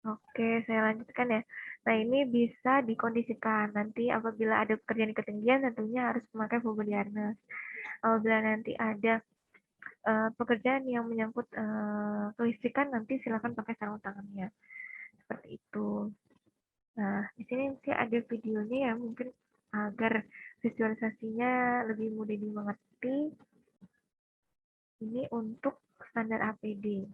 S4: Oke, saya lanjutkan ya. Nah, ini bisa dikondisikan. Nanti apabila ada pekerjaan di ketinggian, tentunya harus memakai full body harness. Apabila nanti ada pekerjaan yang menyangkut kelistrikan, nanti silakan pakai sarung tangannya. Seperti itu. Nah, di sini sih ada videonya ya, mungkin agar visualisasinya lebih mudah dimengerti. Ini untuk standar APD.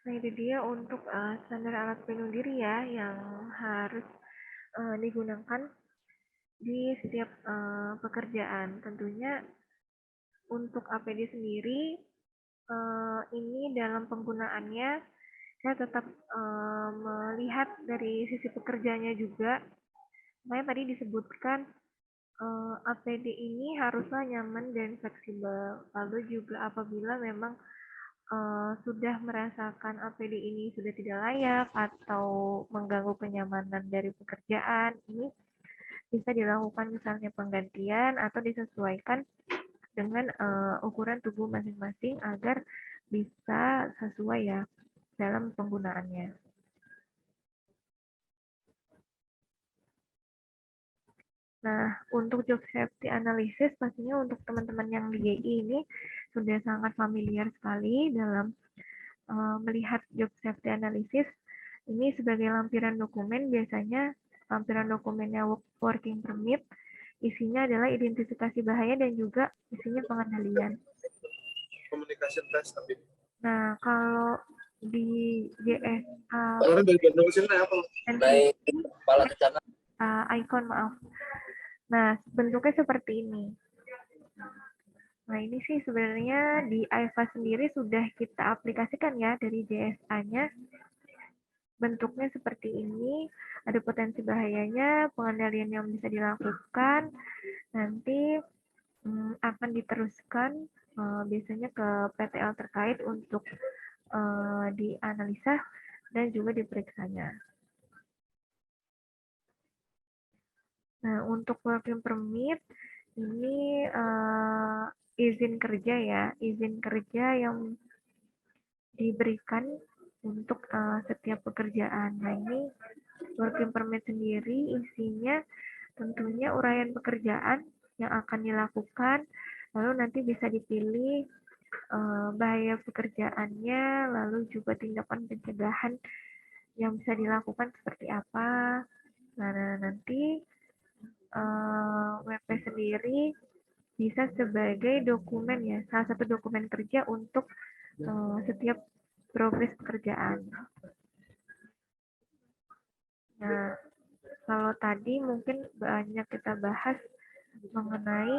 S4: Nah, itu dia untuk standar alat pelindung diri ya yang harus digunakan di setiap pekerjaan. Tentunya untuk APD sendiri ini dalam penggunaannya saya tetap melihat dari sisi pekerjanya juga. Makanya tadi disebutkan APD ini haruslah nyaman dan fleksibel. Lalu juga apabila memang sudah merasakan APD ini sudah tidak layak atau mengganggu kenyamanan dari pekerjaan, ini bisa dilakukan misalnya penggantian atau disesuaikan dengan ukuran tubuh masing-masing agar bisa sesuai ya dalam penggunaannya. Nah, untuk job safety analysis pastinya untuk teman-teman yang di GI ini sudah sangat familiar sekali dalam melihat job safety analysis. Ini sebagai lampiran dokumen, biasanya lampiran dokumennya working permit, isinya adalah identifikasi bahaya dan juga isinya pengendalian.
S3: Communication test tapi.
S4: Nah, kalau di JSA
S3: Orang dari Bandung sini apa?
S8: Baik, kepala bencana.
S4: Icon, maaf. Nah, bentuknya seperti ini. Nah, ini sih sebenarnya di AIFA sendiri sudah kita aplikasikan ya dari JSA-nya. Bentuknya seperti ini, ada potensi bahayanya, pengendalian yang bisa dilakukan, nanti akan diteruskan biasanya ke PTL terkait untuk dianalisa dan juga diperiksanya. Nah, untuk working permit, ini izin kerja ya, izin kerja yang diberikan untuk setiap pekerjaan. Nah, ini working permit sendiri isinya tentunya uraian pekerjaan yang akan dilakukan, lalu nanti bisa dipilih bahaya pekerjaannya, lalu juga tindakan pencegahan yang bisa dilakukan seperti apa. Nah, nanti WP sendiri bisa sebagai dokumen ya, salah satu dokumen kerja untuk setiap progres pekerjaan. Nah, kalau tadi mungkin banyak kita bahas mengenai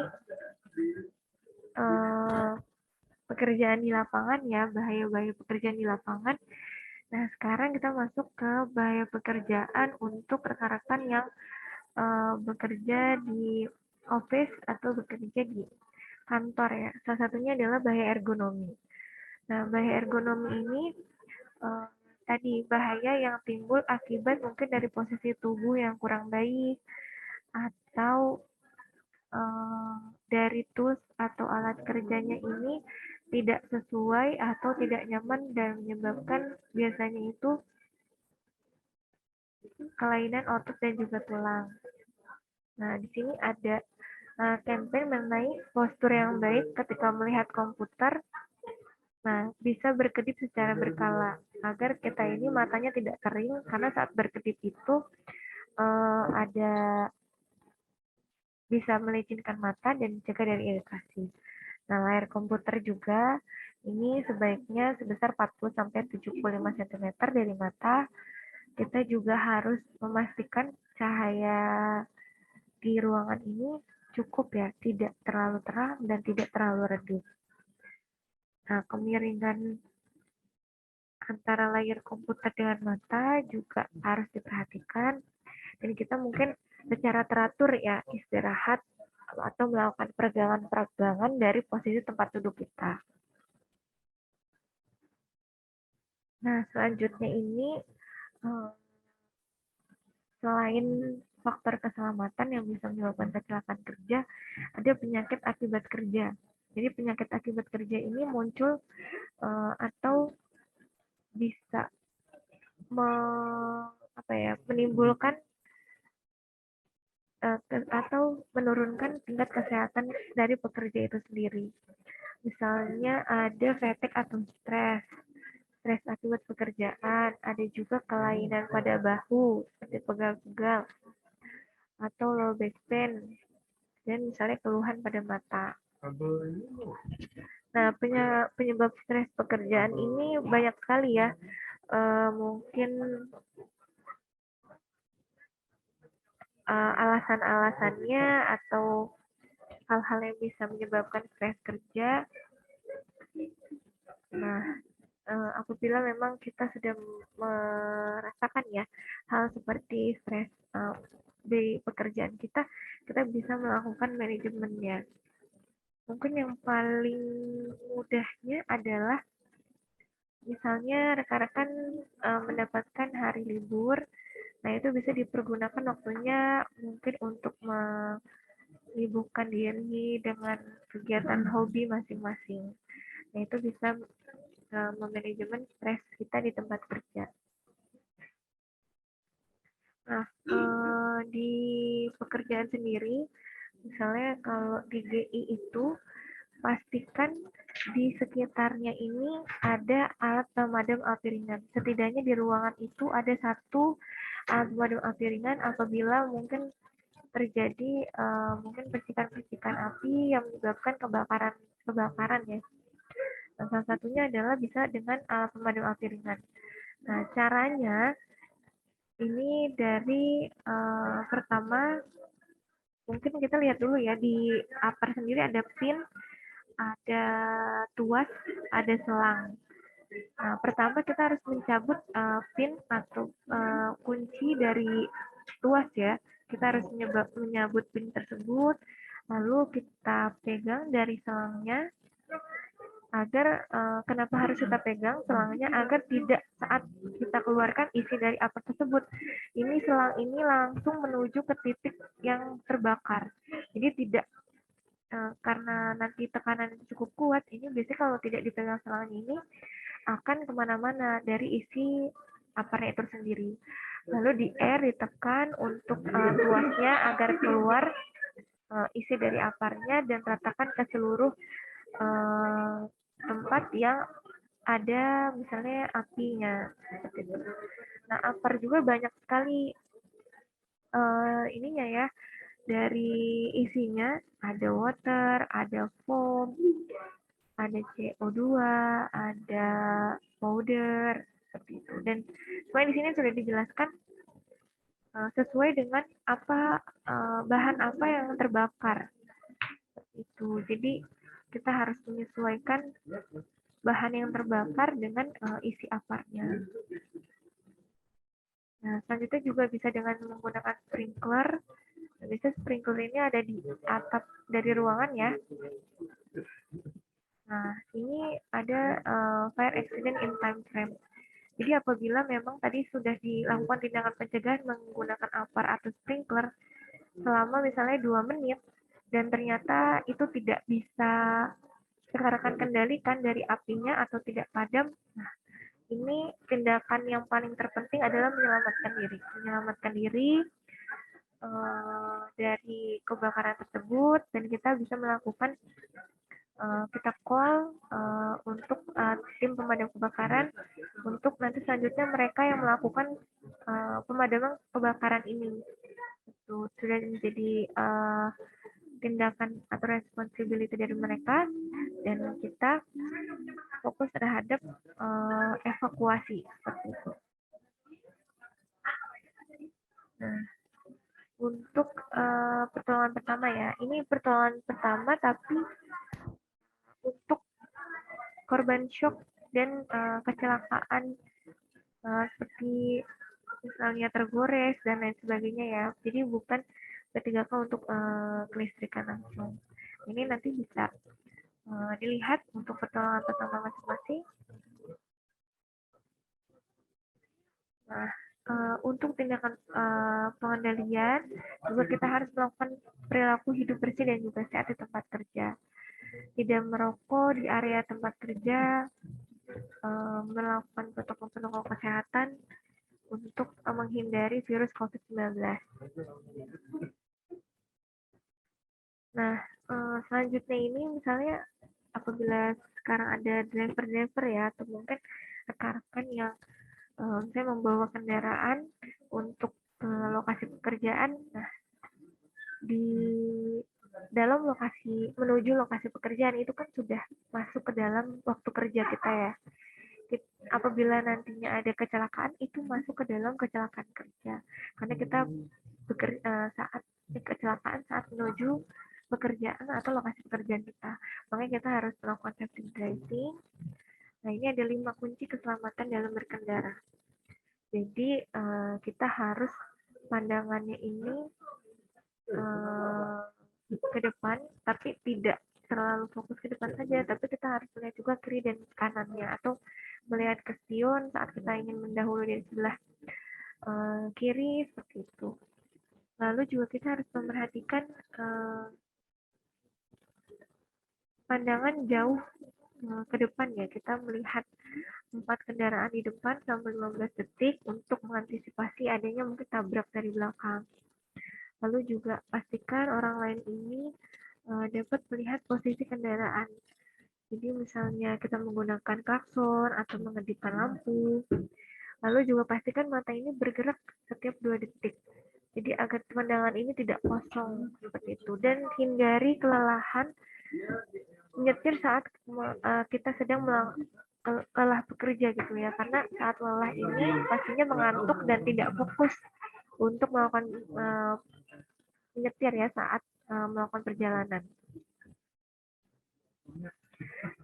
S4: pekerjaan di lapangan ya, bahaya-bahaya pekerjaan di lapangan. Nah, sekarang kita masuk ke bahaya pekerjaan untuk rekan-rekan yang bekerja di office atau bekerja di kantor ya. Salah satunya adalah bahaya ergonomi. Nah, bahaya ergonomi ini tadi bahaya yang timbul akibat mungkin dari posisi tubuh yang kurang baik atau dari tools atau alat kerjanya ini tidak sesuai atau tidak nyaman dan menyebabkan biasanya itu kelainan otot dan juga tulang. Nah, di sini ada campaign mengenai postur yang baik ketika melihat komputer. Nah, bisa berkedip secara berkala agar kita ini matanya tidak kering karena saat berkedip itu ada bisa melicinkan mata dan mencegah dari iritasi. Nah, layar komputer juga ini sebaiknya sebesar 40-75 cm dari mata. Kita juga harus memastikan cahaya di ruangan ini cukup ya, tidak terlalu terang dan tidak terlalu redup. Nah, kemiringan antara layar komputer dengan mata juga harus diperhatikan. Dan kita mungkin secara teratur ya istirahat atau melakukan peregangan-peregangan dari posisi tempat duduk kita. Nah, selanjutnya ini selain faktor keselamatan yang bisa menyebabkan kecelakaan kerja, ada penyakit akibat kerja. Jadi penyakit akibat kerja ini muncul atau bisa menimbulkan atau menurunkan tingkat kesehatan dari pekerja itu sendiri. Misalnya ada fatigue atau stres akibat pekerjaan, ada juga kelainan pada bahu, seperti pegal-pegal, atau low back pain, dan misalnya keluhan pada mata. Nah, penyebab stres pekerjaan ini banyak sekali ya. Mungkin alasan-alasannya atau hal-hal yang bisa menyebabkan stres kerja. Nah, apabila memang kita sudah merasakan ya hal seperti stres di pekerjaan kita bisa melakukan manajemennya. Mungkin yang paling mudahnya adalah misalnya rekan-rekan mendapatkan hari libur. Nah, itu bisa dipergunakan waktunya mungkin untuk menyibukkan diri dengan kegiatan hobi masing-masing. Nah, itu bisa memanajemen stres kita di tempat kerja. Nah, di pekerjaan sendiri, misalnya kalau di GI itu, pastikan di sekitarnya ini ada alat pemadam api ringan. Setidaknya di ruangan itu ada satu alat pemadam api ringan apabila mungkin terjadi mungkin percikan-percikan api yang menyebabkan kebakaran ya. Nah, salah satunya adalah bisa dengan alat pemadam api ringan. Nah, caranya ini dari pertama mungkin kita lihat dulu ya di upper sendiri ada pin, ada tuas, ada selang. Nah, pertama kita harus mencabut pin atau kunci dari tuas ya. Kita harus menyabut pin tersebut, lalu kita pegang dari selangnya agar kenapa harus kita pegang selangnya agar tidak saat kita keluarkan isi dari apa tersebut. Ini selang ini langsung menuju ke titik yang terbakar. Jadi tidak karena nanti tekanan cukup kuat, ini biasanya kalau tidak dipegang selang ini akan kemana-mana dari isi aparnya itu sendiri. Lalu di air ditekan untuk tuasnya agar keluar isi dari aparnya dan ratakan ke seluruh tempat yang ada misalnya apinya seperti itu. Nah, apar juga banyak sekali ininya ya, dari isinya ada water, ada foam, ada CO2, ada powder seperti itu. Dan semua di sini sudah dijelaskan sesuai dengan apa bahan apa yang terbakar. Seperti itu. Jadi kita harus menyesuaikan bahan yang terbakar dengan isi aparnya. Nah, selanjutnya juga bisa dengan menggunakan sprinkler. Bisa sprinkler ini ada di atap dari ruangan ya. Nah, ini ada fire accident in time frame. Jadi apabila memang tadi sudah dilakukan tindakan pencegahan menggunakan apar atau sprinkler, selama misalnya 2 menit dan ternyata itu tidak bisa rekan-rekan kendalikan dari apinya atau tidak padam. Nah, ini tindakan yang paling terpenting adalah menyelamatkan diri. Menyelamatkan diri dari kebakaran tersebut, dan kita bisa melakukan kita call untuk tim pemadam kebakaran untuk nanti selanjutnya mereka yang melakukan pemadaman kebakaran ini. Itu sudah menjadi tindakan atau responsibility dari mereka, dan kita fokus terhadap evakuasi seperti itu. Nah, untuk pertolongan pertama ya, ini pertolongan pertama tapi untuk korban shock dan kecelakaan seperti misalnya tergores dan lain sebagainya ya. Jadi bukan P3K untuk kelistrikan langsung. Ini nanti bisa dilihat untuk pertolongan pertama masing-masing. Nah, untuk tindakan pengendalian juga kita harus melakukan perilaku hidup bersih dan juga sehat di tempat kerja. Tidak merokok di area tempat kerja, melakukan protokol-protokol kesehatan untuk menghindari virus COVID-19. Nah, selanjutnya ini misalnya apabila sekarang ada driver-driver ya, atau mungkin rekan-rekan yang saya membawa kendaraan untuk lokasi pekerjaan. Nah, di dalam lokasi menuju lokasi pekerjaan itu kan sudah masuk ke dalam waktu kerja kita ya. Apabila nantinya ada kecelakaan, itu masuk ke dalam kecelakaan kerja, karena kita bekerja saat kecelakaan saat menuju pekerjaan atau lokasi pekerjaan kita. Makanya kita harus melakukan safety driving. Nah, ini ada 5 kunci keselamatan dalam berkendara. Jadi kita harus pandangannya ini ke depan, tapi tidak terlalu fokus ke depan saja, tapi kita harus melihat juga kiri dan kanannya, atau melihat ke spion saat kita ingin mendahului dari sebelah kiri seperti itu. Lalu juga kita harus memperhatikan pandangan jauh ke depan ya. Kita melihat 4 kendaraan di depan selama 15 detik untuk mengantisipasi adanya mungkin tabrak dari belakang. Lalu juga pastikan orang lain ini dapat melihat posisi kendaraan. Jadi misalnya kita menggunakan klakson atau mengedipkan lampu. Lalu juga pastikan mata ini bergerak setiap 2 detik. Jadi agar pandangan ini tidak kosong seperti itu. Dan hindari kelelahan menyetir saat kita sedang lelah bekerja gitu ya. Karena saat lelah ini pastinya mengantuk dan tidak fokus untuk melakukan menyetir ya saat melakukan perjalanan.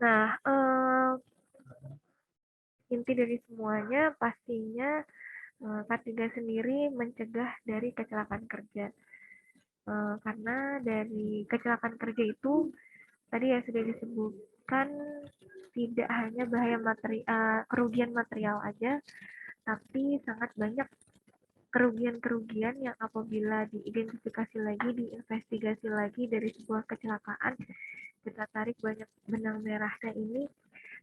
S4: Nah, inti dari semuanya pastinya K3 sendiri mencegah dari kecelakaan kerja. Karena dari kecelakaan kerja itu tadi ya sudah disebutkan tidak hanya bahaya kerugian material aja, tapi sangat banyak kerugian-kerugian yang apabila diidentifikasi lagi, diinvestigasi lagi dari sebuah kecelakaan, kita tarik banyak benang merahnya ini,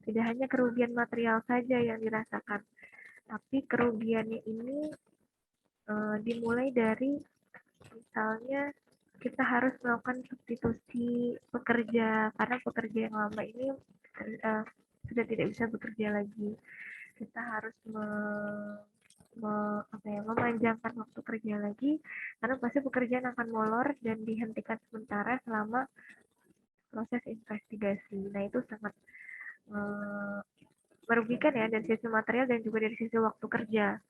S4: tidak hanya kerugian material saja yang dirasakan, tapi kerugiannya ini dimulai dari misalnya kita harus melakukan substitusi pekerja, karena pekerja yang lama ini sudah tidak bisa bekerja lagi. Kita harus memanjangkan waktu kerja lagi, karena pasti pekerjaan akan molor dan dihentikan sementara selama proses investigasi. Nah, itu sangat merugikan ya dari sisi material dan juga dari sisi waktu kerja.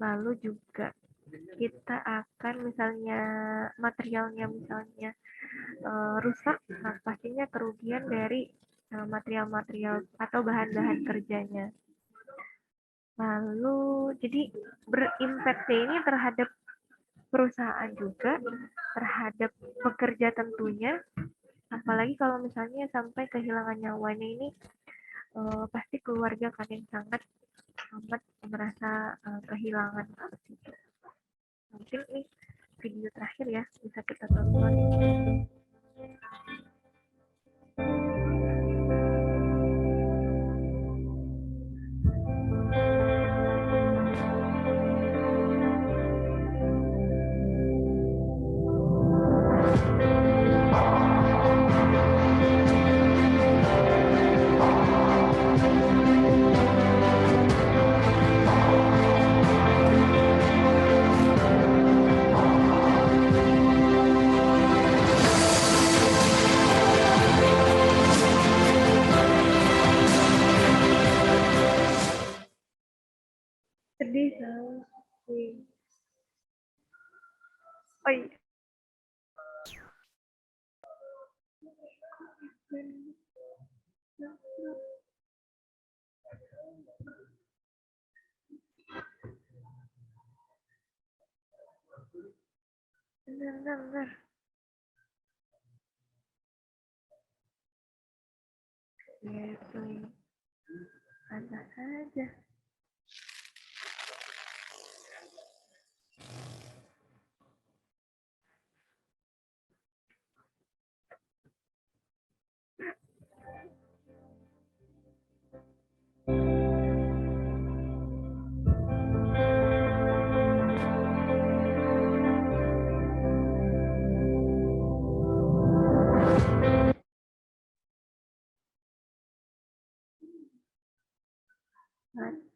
S4: Lalu juga kita akan misalnya materialnya misalnya rusak, nah pastinya kerugian dari material-material atau bahan-bahan kerjanya. Lalu jadi berimpact ini terhadap perusahaan juga, terhadap pekerja tentunya, apalagi kalau misalnya sampai kehilangan nyawanya ini, pasti keluarga kan yang sangat amat merasa kehilangan seperti itu. Mungkin nih video terakhir ya, bisa kita tonton. Sedih sama. Oh iya. Benar. Gitu. Ada saja. Mati.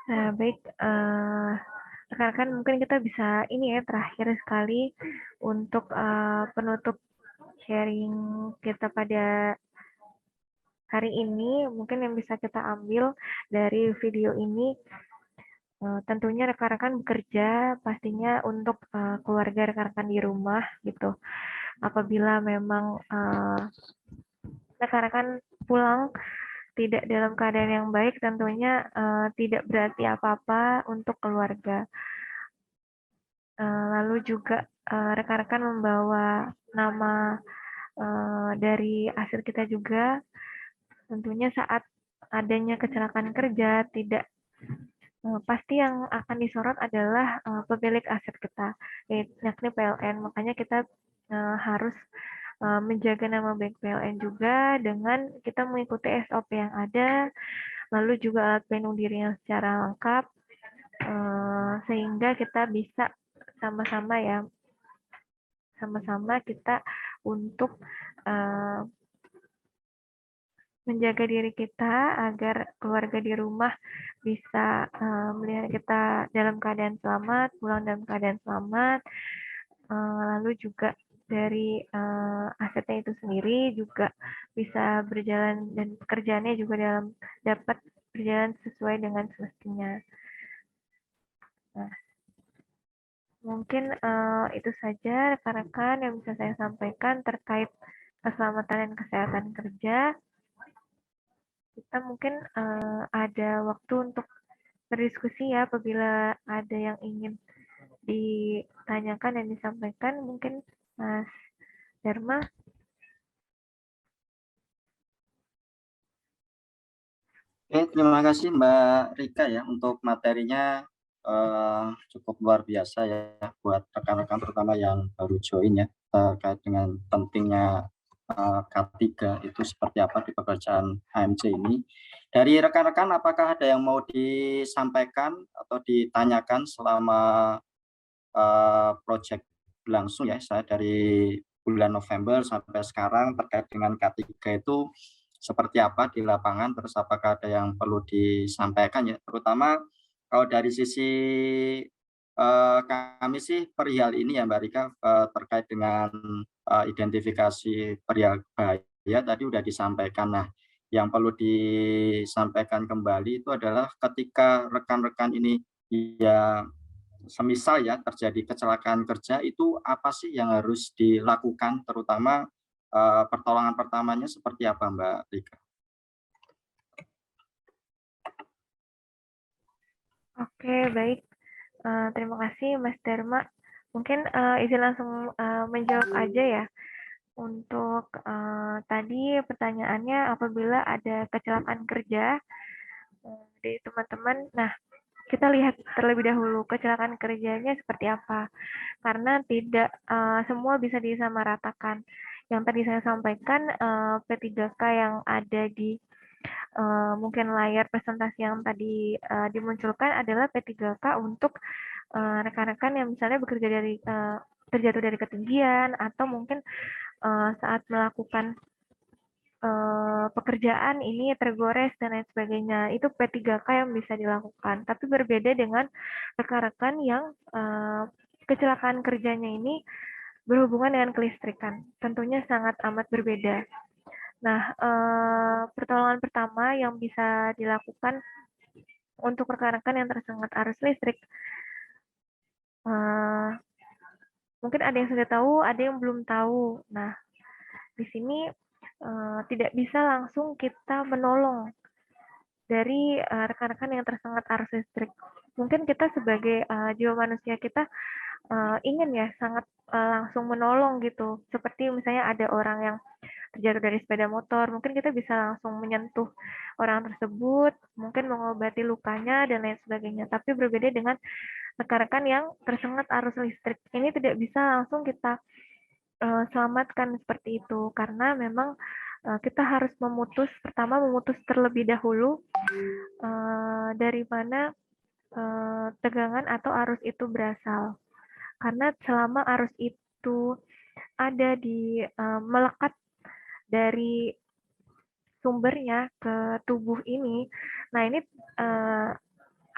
S4: Nah, baik, rekan-rekan mungkin kita bisa ini ya terakhir sekali untuk penutup sharing kita pada hari ini. Mungkin yang bisa kita ambil dari video ini, tentunya rekan-rekan bekerja pastinya untuk keluarga rekan-rekan di rumah gitu. Apabila memang rekan-rekan pulang tidak dalam keadaan yang baik, tentunya tidak berarti apa-apa untuk keluarga. Lalu juga rekan-rekan membawa nama dari hasil kita juga, tentunya saat adanya kecelakaan kerja tidak pasti yang akan disorot adalah pemilik aset kita, yakni PLN. Makanya kita harus menjaga nama baik PLN juga dengan kita mengikuti SOP yang ada, lalu juga alat pelindung diri yang secara lengkap, sehingga kita bisa sama-sama ya, sama-sama kita untuk menjaga diri kita agar keluarga di rumah bisa melihat kita dalam keadaan selamat, pulang dalam keadaan selamat, lalu juga dari asetnya itu sendiri juga bisa berjalan dan pekerjaannya juga dapat berjalan sesuai dengan semestinya. Nah, mungkin itu saja rekan-rekan yang bisa saya sampaikan terkait keselamatan dan kesehatan kerja. Kita mungkin ada waktu untuk berdiskusi ya apabila ada yang ingin ditanyakan dan disampaikan. Mungkin Mas Dharma.
S1: Oke, terima kasih Mbak Rika ya untuk materinya cukup luar biasa ya buat rekan-rekan terutama yang baru join ya terkait dengan pentingnya K3 itu seperti apa di pekerjaan HMC ini. Dari rekan-rekan apakah ada yang mau disampaikan atau ditanyakan selama proyek berlangsung ya, saya dari bulan November sampai sekarang terkait dengan K3 itu seperti apa di lapangan, terus apakah ada yang perlu disampaikan ya, terutama kalau dari sisi kami sih perihal ini ya Mbak Rika, terkait dengan identifikasi perihal bahaya tadi sudah disampaikan. Nah, yang perlu disampaikan kembali itu adalah ketika rekan-rekan ini ya semisal ya terjadi kecelakaan kerja, itu apa sih yang harus dilakukan, terutama pertolongan pertamanya seperti apa Mbak Rika?
S4: Oke, baik. Terima kasih Mas Dharma. Mungkin izin langsung menjawab aja ya. Untuk tadi pertanyaannya apabila ada kecelakaan kerja dari teman-teman. Nah, kita lihat terlebih dahulu kecelakaan kerjanya seperti apa. Karena tidak semua bisa disamaratakan. Yang tadi saya sampaikan P3K yang ada di mungkin layar presentasi yang tadi dimunculkan adalah P3K untuk rekan-rekan yang misalnya bekerja dari terjatuh dari ketinggian atau mungkin saat melakukan pekerjaan ini tergores dan lain sebagainya. Itu P3K yang bisa dilakukan. Tapi berbeda dengan rekan-rekan yang kecelakaan kerjanya ini berhubungan dengan kelistrikan. Tentunya sangat amat berbeda. Nah, pertolongan pertama yang bisa dilakukan untuk rekan-rekan yang tersengat arus listrik, mungkin ada yang sudah tahu, ada yang belum tahu. Nah, di sini tidak bisa langsung kita menolong dari rekan-rekan yang tersengat arus listrik. Mungkin kita sebagai jiwa manusia kita ingin ya sangat langsung menolong gitu. Seperti misalnya ada orang yang terjatuh dari sepeda motor, mungkin kita bisa langsung menyentuh orang tersebut, mungkin mengobati lukanya dan lain sebagainya. Tapi berbeda dengan rekan-rekan yang tersengat arus listrik. Ini tidak bisa langsung kita selamatkan seperti itu, karena memang kita harus memutus terlebih dahulu dari mana tegangan atau arus itu berasal. Karena selama arus itu ada di melekat dari sumbernya ke tubuh ini, nah ini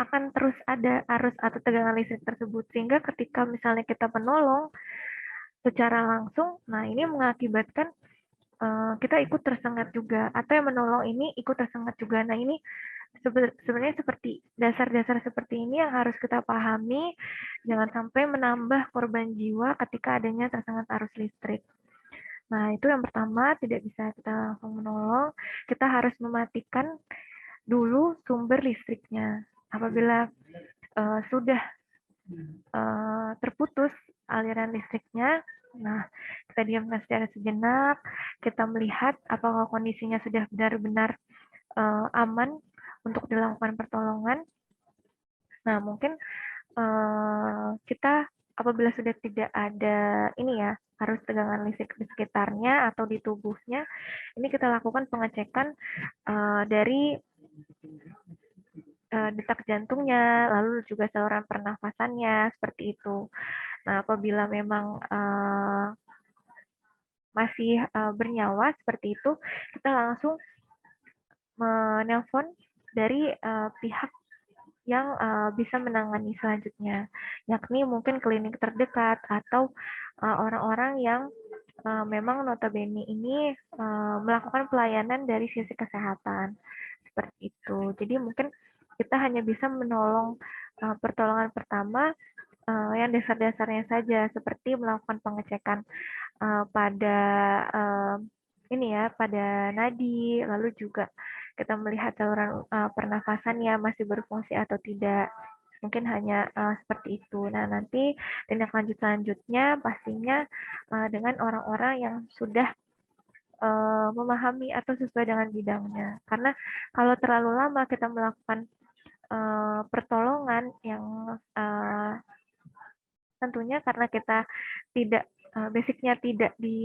S4: akan terus ada arus atau tegangan listrik tersebut, sehingga ketika misalnya kita menolong secara langsung, nah ini mengakibatkan kita ikut tersengat juga, atau yang menolong ini ikut tersengat juga. Nah ini sebenarnya seperti dasar-dasar seperti ini yang harus kita pahami, jangan sampai menambah korban jiwa ketika adanya tersengat arus listrik. Nah itu yang pertama, tidak bisa kita langsung menolong, kita harus mematikan dulu sumber listriknya. Apabila sudah terputus aliran listriknya, nah kita diamkan secara sejenak, kita melihat apakah kondisinya sudah benar-benar aman untuk dilakukan pertolongan. Nah mungkin kita apabila sudah tidak ada ini ya, arus tegangan listrik di sekitarnya atau di tubuhnya, ini kita lakukan pengecekan dari detak jantungnya, lalu juga saluran pernafasannya, seperti itu. Nah, apabila memang masih bernyawa seperti itu, kita langsung menelpon dari pihak yang bisa menangani selanjutnya, yakni mungkin klinik terdekat atau orang-orang yang memang notabene ini melakukan pelayanan dari sisi kesehatan, seperti itu. Jadi mungkin kita hanya bisa menolong pertolongan pertama yang dasar-dasarnya saja, seperti melakukan pengecekan pada ini ya, pada nadi, lalu juga kita melihat saluran pernafasannya masih berfungsi atau tidak. Mungkin hanya seperti itu. Nah, nanti tindak lanjut selanjutnya pastinya dengan orang-orang yang sudah memahami atau sesuai dengan bidangnya. Karena kalau terlalu lama kita melakukan pertolongan yang tentunya karena kita tidak basicnya tidak di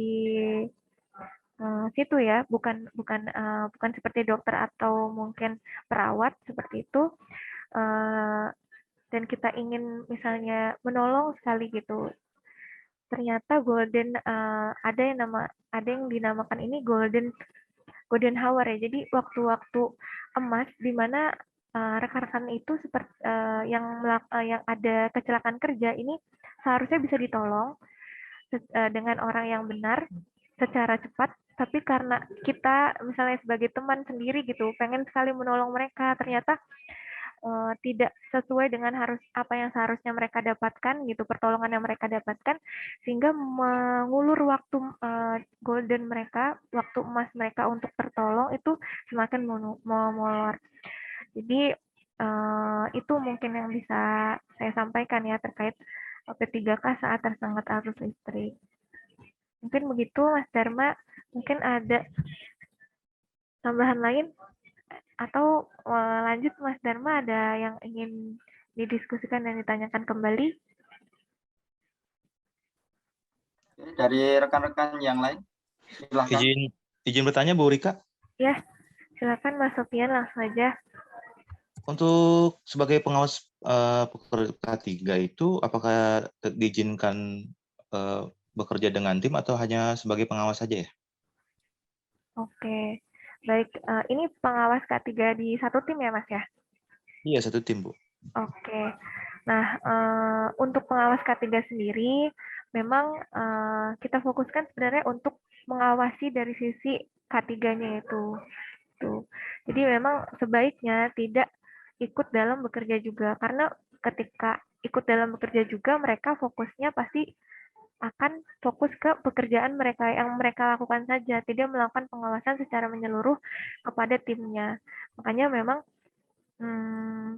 S4: situ ya, bukan seperti dokter atau mungkin perawat seperti itu, dan kita ingin misalnya menolong sekali gitu, ternyata ada yang dinamakan ini golden hour ya. Jadi waktu-waktu emas di mana rekan-rekan itu seperti yang ada kecelakaan kerja ini seharusnya bisa ditolong dengan orang yang benar secara cepat, tapi karena kita misalnya sebagai teman sendiri gitu pengen sekali menolong mereka, ternyata tidak sesuai dengan apa yang seharusnya mereka dapatkan gitu, pertolongan yang mereka dapatkan, sehingga mengulur waktu golden mereka, waktu emas mereka untuk tertolong itu semakin molor. Jadi itu mungkin yang bisa saya sampaikan ya terkait P3K saat tersengat arus listrik. Mungkin begitu Mas Dharma, mungkin ada tambahan lain? Atau lanjut Mas Dharma, ada yang ingin didiskusikan dan ditanyakan kembali?
S1: Dari rekan-rekan yang lain, silahkan.
S9: Izin bertanya Bu Rika.
S4: Ya, silakan Mas Sofian, langsung aja.
S9: Untuk sebagai pengawas pekerja K3 itu, apakah diizinkan bekerja dengan tim atau hanya sebagai pengawas saja ya?
S4: Oke, baik. Ini pengawas K3 di satu tim ya Mas ya?
S9: Iya, satu tim Bu.
S4: Oke. Nah, untuk pengawas K3 sendiri, memang kita fokuskan sebenarnya untuk mengawasi dari sisi K3-nya itu. Jadi memang sebaiknya tidak ikut dalam bekerja juga, karena ketika ikut dalam bekerja juga mereka fokusnya pasti akan fokus ke pekerjaan mereka yang mereka lakukan saja, tidak melakukan pengawasan secara menyeluruh kepada timnya. Makanya memang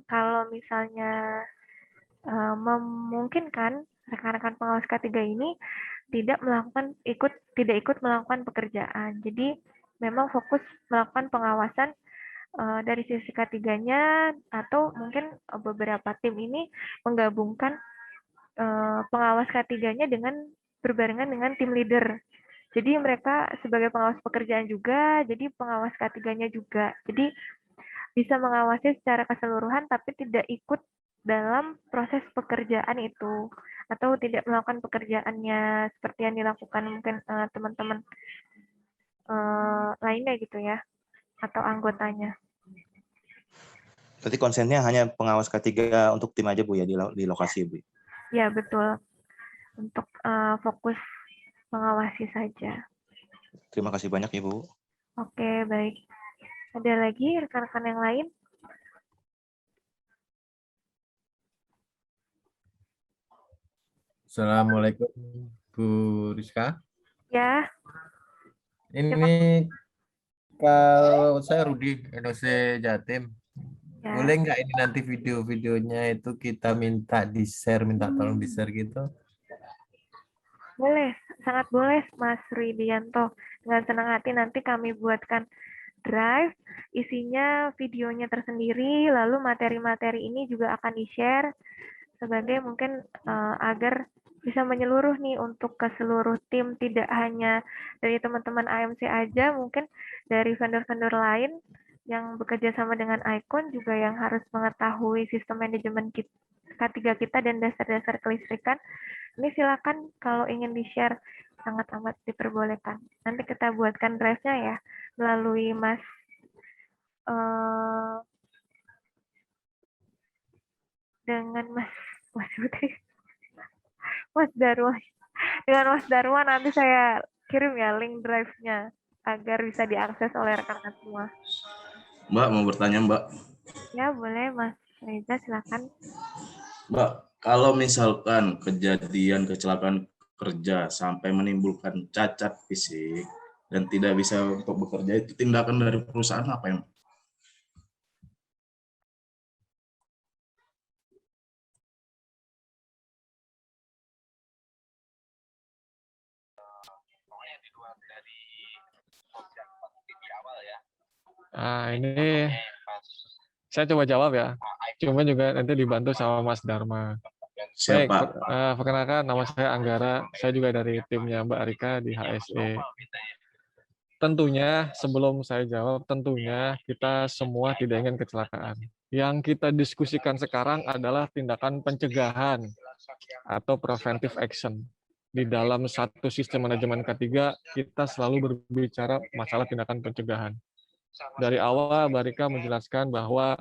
S4: kalau misalnya memungkinkan rekan-rekan pengawas K3 ini tidak ikut melakukan pekerjaan. Jadi memang fokus melakukan pengawasan dari sisi K3-nya, atau mungkin beberapa tim ini menggabungkan pengawas K3-nya dengan berbarengan dengan tim leader. Jadi mereka sebagai pengawas pekerjaan juga, jadi pengawas K3-nya juga. Jadi bisa mengawasi secara keseluruhan tapi tidak ikut dalam proses pekerjaan itu, atau tidak melakukan pekerjaannya seperti yang dilakukan mungkin teman-teman lainnya gitu ya, atau anggotanya.
S9: Berarti konsennya hanya pengawas K3 untuk tim aja Bu ya di lokasi Bu.
S4: Ya, betul. Untuk fokus mengawasi saja.
S9: Terima kasih banyak Ibu.
S4: Oke, baik. Ada lagi rekan-rekan yang lain?
S10: Assalamualaikum Bu Rizka.
S4: Ya,
S10: Ini kalau saya Rudi, NOC Jatim.
S4: ya.
S10: Boleh nggak ini nanti video-videonya itu kita minta di-share, minta tolong di-share gitu?
S4: Boleh, sangat boleh Mas Rudianto. Dengan senang hati nanti kami buatkan drive, isinya videonya tersendiri, lalu materi-materi ini juga akan di-share sebagai mungkin agar bisa menyeluruh nih untuk ke seluruh tim, tidak hanya dari teman-teman AMC aja, mungkin dari vendor-vendor lain yang bekerja sama dengan Icon juga yang harus mengetahui sistem manajemen K3 kita dan dasar-dasar kelistrikan. Ini silakan kalau ingin di-share, sangat amat diperbolehkan. Nanti kita buatkan drive-nya ya, melalui Mas dengan Mas Putri, Mas Darwan. Dengan Mas Darwan nanti saya kirim ya link drive-nya agar bisa diakses oleh rekan-rekan semua.
S7: Mbak mau bertanya Mbak.
S4: Ya boleh Mas Reza, silakan.
S7: Mbak, kalau misalkan kejadian kecelakaan kerja sampai menimbulkan cacat fisik dan tidak bisa untuk bekerja, itu tindakan dari perusahaan apa yang?
S11: Ini saya coba jawab ya. Cuma juga nanti dibantu sama Mas Dharma. Baik, perkenalkan nama saya Anggara. Saya juga dari timnya Mbak Rika di HSE. Tentunya sebelum saya jawab, tentunya kita semua tidak ingin kecelakaan. Yang kita diskusikan sekarang adalah tindakan pencegahan atau preventive action. Di dalam satu sistem manajemen K3, kita selalu berbicara masalah tindakan pencegahan. Dari awal Mbak Rika menjelaskan bahwa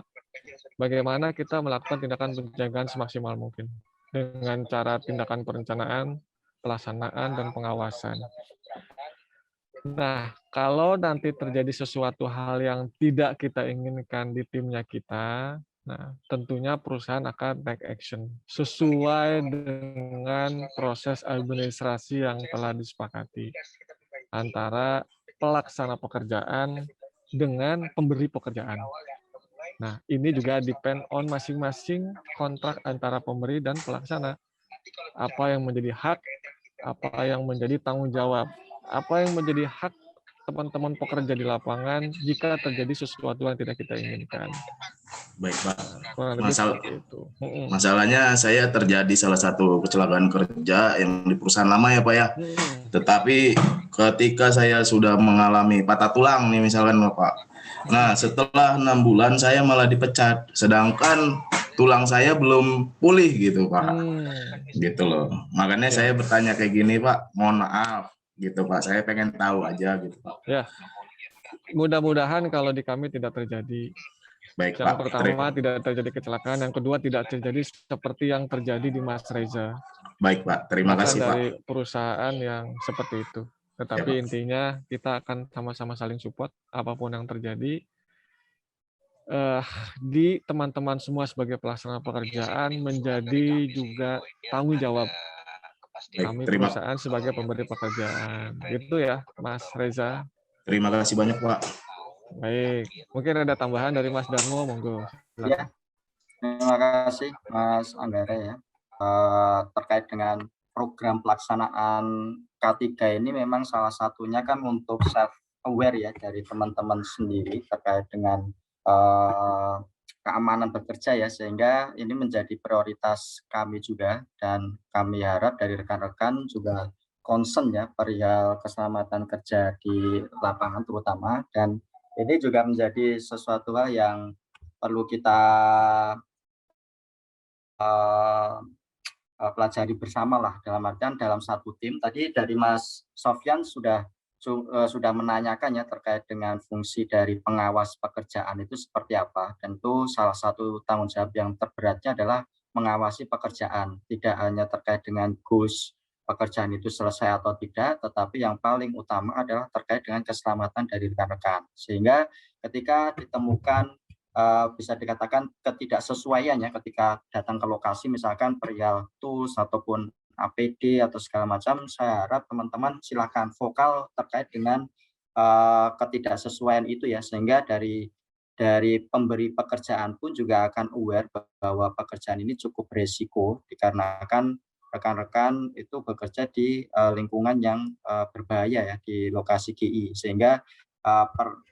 S11: bagaimana kita melakukan tindakan pencegahan semaksimal mungkin dengan cara tindakan perencanaan, pelaksanaan, dan pengawasan. Nah, kalau nanti terjadi sesuatu hal yang tidak kita inginkan di timnya kita, nah tentunya perusahaan akan take action sesuai dengan proses administrasi yang telah disepakati antara pelaksana pekerjaan dengan pemberi pekerjaan. Nah, ini juga depend on masing-masing kontrak antara pemberi dan pelaksana. Apa yang menjadi hak, apa yang menjadi tanggung jawab, apa yang menjadi hak teman-teman pekerja di lapangan jika terjadi sesuatu yang tidak kita inginkan.
S7: Baik, Pak.
S11: Itu.
S7: Masalahnya saya terjadi salah satu kecelakaan kerja yang di perusahaan lama ya, Pak ya. Tetapi ketika saya sudah mengalami patah tulang nih misalkan Pak. Nah, setelah 6 bulan saya malah dipecat. Sedangkan tulang saya belum pulih gitu, Pak. Gitu loh. Makanya saya bertanya kayak gini, Pak. Mohon maaf gitu, Pak. Saya pengen tahu aja gitu, Pak.
S11: Ya. Mudah-mudahan kalau di kami tidak terjadi.
S7: Baik,
S11: yang
S7: Pak.
S11: pertama tidak terjadi kecelakaan, yang kedua tidak terjadi seperti yang terjadi di Mas Reza.
S7: Baik, Pak. Terima kasih, Pak.
S11: Dari perusahaan yang seperti itu. Tetapi
S7: ya,
S11: intinya kita akan sama-sama saling support apapun yang terjadi. Di teman-teman semua sebagai pelaksana pekerjaan menjadi juga tanggung jawab kami perusahaan sebagai pemberi pekerjaan. Gitu ya, Mas Reza.
S7: Terima kasih banyak, Pak.
S11: Baik, mungkin ada tambahan dari Mas Darmo, monggo.
S1: Ya, terima kasih Mas Anggara ya. Terkait dengan program pelaksanaan K3 ini memang salah satunya kan untuk self-aware ya dari teman-teman sendiri terkait dengan keamanan bekerja ya, sehingga ini menjadi prioritas kami juga dan kami harap dari rekan-rekan juga concern ya perihal keselamatan kerja di lapangan terutama, dan ini juga menjadi sesuatu hal yang perlu kita pelajari bersama lah, dalam artian dalam satu tim. Tadi dari Mas Sofyan sudah sudah menanyakan ya terkait dengan fungsi dari pengawas pekerjaan itu seperti apa. Tentu salah satu tanggung jawab yang terberatnya adalah mengawasi pekerjaan, tidak hanya terkait dengan goals pekerjaan itu selesai atau tidak, tetapi yang paling utama adalah terkait dengan keselamatan dari rekan-rekan. Sehingga ketika ditemukan bisa dikatakan ketidaksesuaian ya ketika datang ke lokasi, misalkan perihal tools ataupun APD atau segala macam, saya harap teman-teman silakan vokal terkait dengan ketidaksesuaian itu ya, sehingga dari pemberi pekerjaan pun juga akan aware bahwa pekerjaan ini cukup beresiko dikarenakan rekan-rekan itu bekerja di lingkungan yang berbahaya ya di lokasi GI, sehingga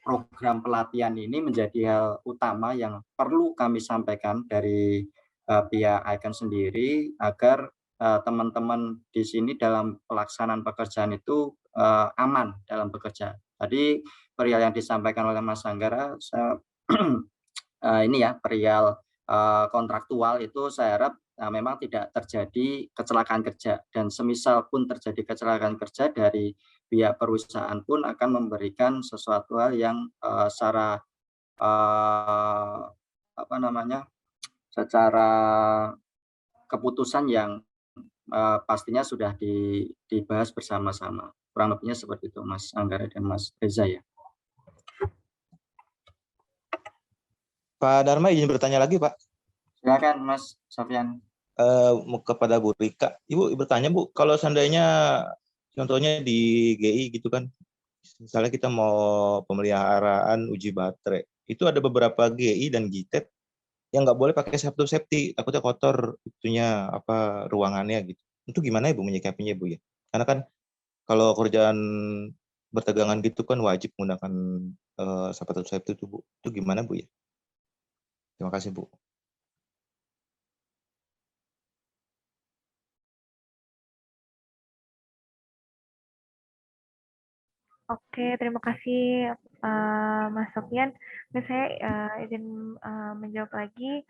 S1: program pelatihan ini menjadi hal utama yang perlu kami sampaikan dari pihak Icon sendiri agar teman-teman di sini dalam pelaksanaan pekerjaan itu aman dalam bekerja. Tadi perihal yang disampaikan oleh Mas Anggara, saya ini ya perihal kontraktual itu saya harap memang tidak terjadi kecelakaan kerja, dan semisal pun terjadi kecelakaan kerja dari pihak perusahaan pun akan memberikan sesuatu hal yang secara secara keputusan yang pastinya sudah dibahas bersama-sama. Kurang lebihnya seperti itu Mas Anggara dan Mas Reza ya.
S9: Pak Dharma izin bertanya lagi Pak.
S1: Silakan Mas Sofyan.
S9: Kepada Bu Rika, Ibu bertanya Bu, kalau seandainya contohnya di GI gitu kan, misalnya kita mau pemeliharaan uji baterai, itu ada beberapa GI dan GITED yang nggak boleh pakai safety, takutnya kotor itunya apa ruangannya gitu. Itu gimana Ibu menyikapinya Bu ya? Karena kan kalau kerjaan bertegangan gitu kan wajib menggunakan safety itu Bu. Itu gimana Bu ya? Terima kasih Bu.
S4: Oke, terima kasih Mas Sofyan. Saya izin menjawab lagi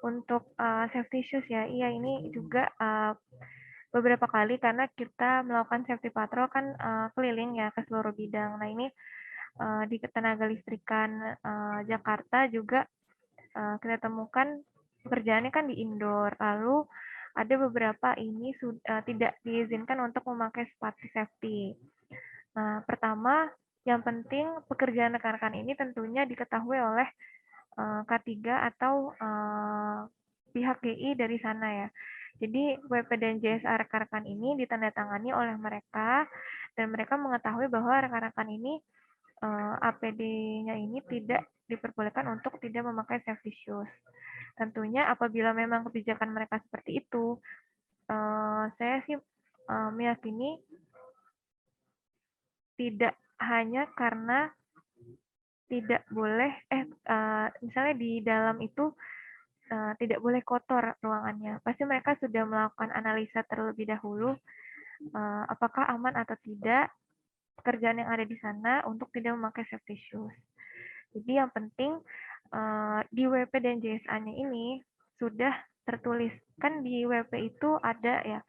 S4: untuk safety shoes ya. Iya, ini juga beberapa kali karena kita melakukan safety patrol kan keliling ya ke seluruh bidang. Nah ini di ketenaga listrikan Jakarta juga kita temukan pekerjaannya kan di indoor. Lalu ada beberapa ini tidak diizinkan untuk memakai sepatu safety. Nah, pertama, yang penting pekerjaan rekan-rekan ini tentunya diketahui oleh K3 atau pihak GI dari sana ya. Jadi WP dan JSA rekan-rekan ini ditandatangani oleh mereka dan mereka mengetahui bahwa rekan-rekan ini APD-nya ini tidak diperbolehkan untuk tidak memakai safety shoes. Tentunya apabila memang kebijakan mereka seperti itu, saya sih meyakini tidak hanya karena tidak boleh misalnya di dalam itu tidak boleh kotor ruangannya. Pasti mereka sudah melakukan analisa terlebih dahulu apakah aman atau tidak pekerjaan yang ada di sana untuk tidak memakai safety shoes. Jadi yang penting di WP dan JSA-nya ini sudah tertulis, kan di WP itu ada ya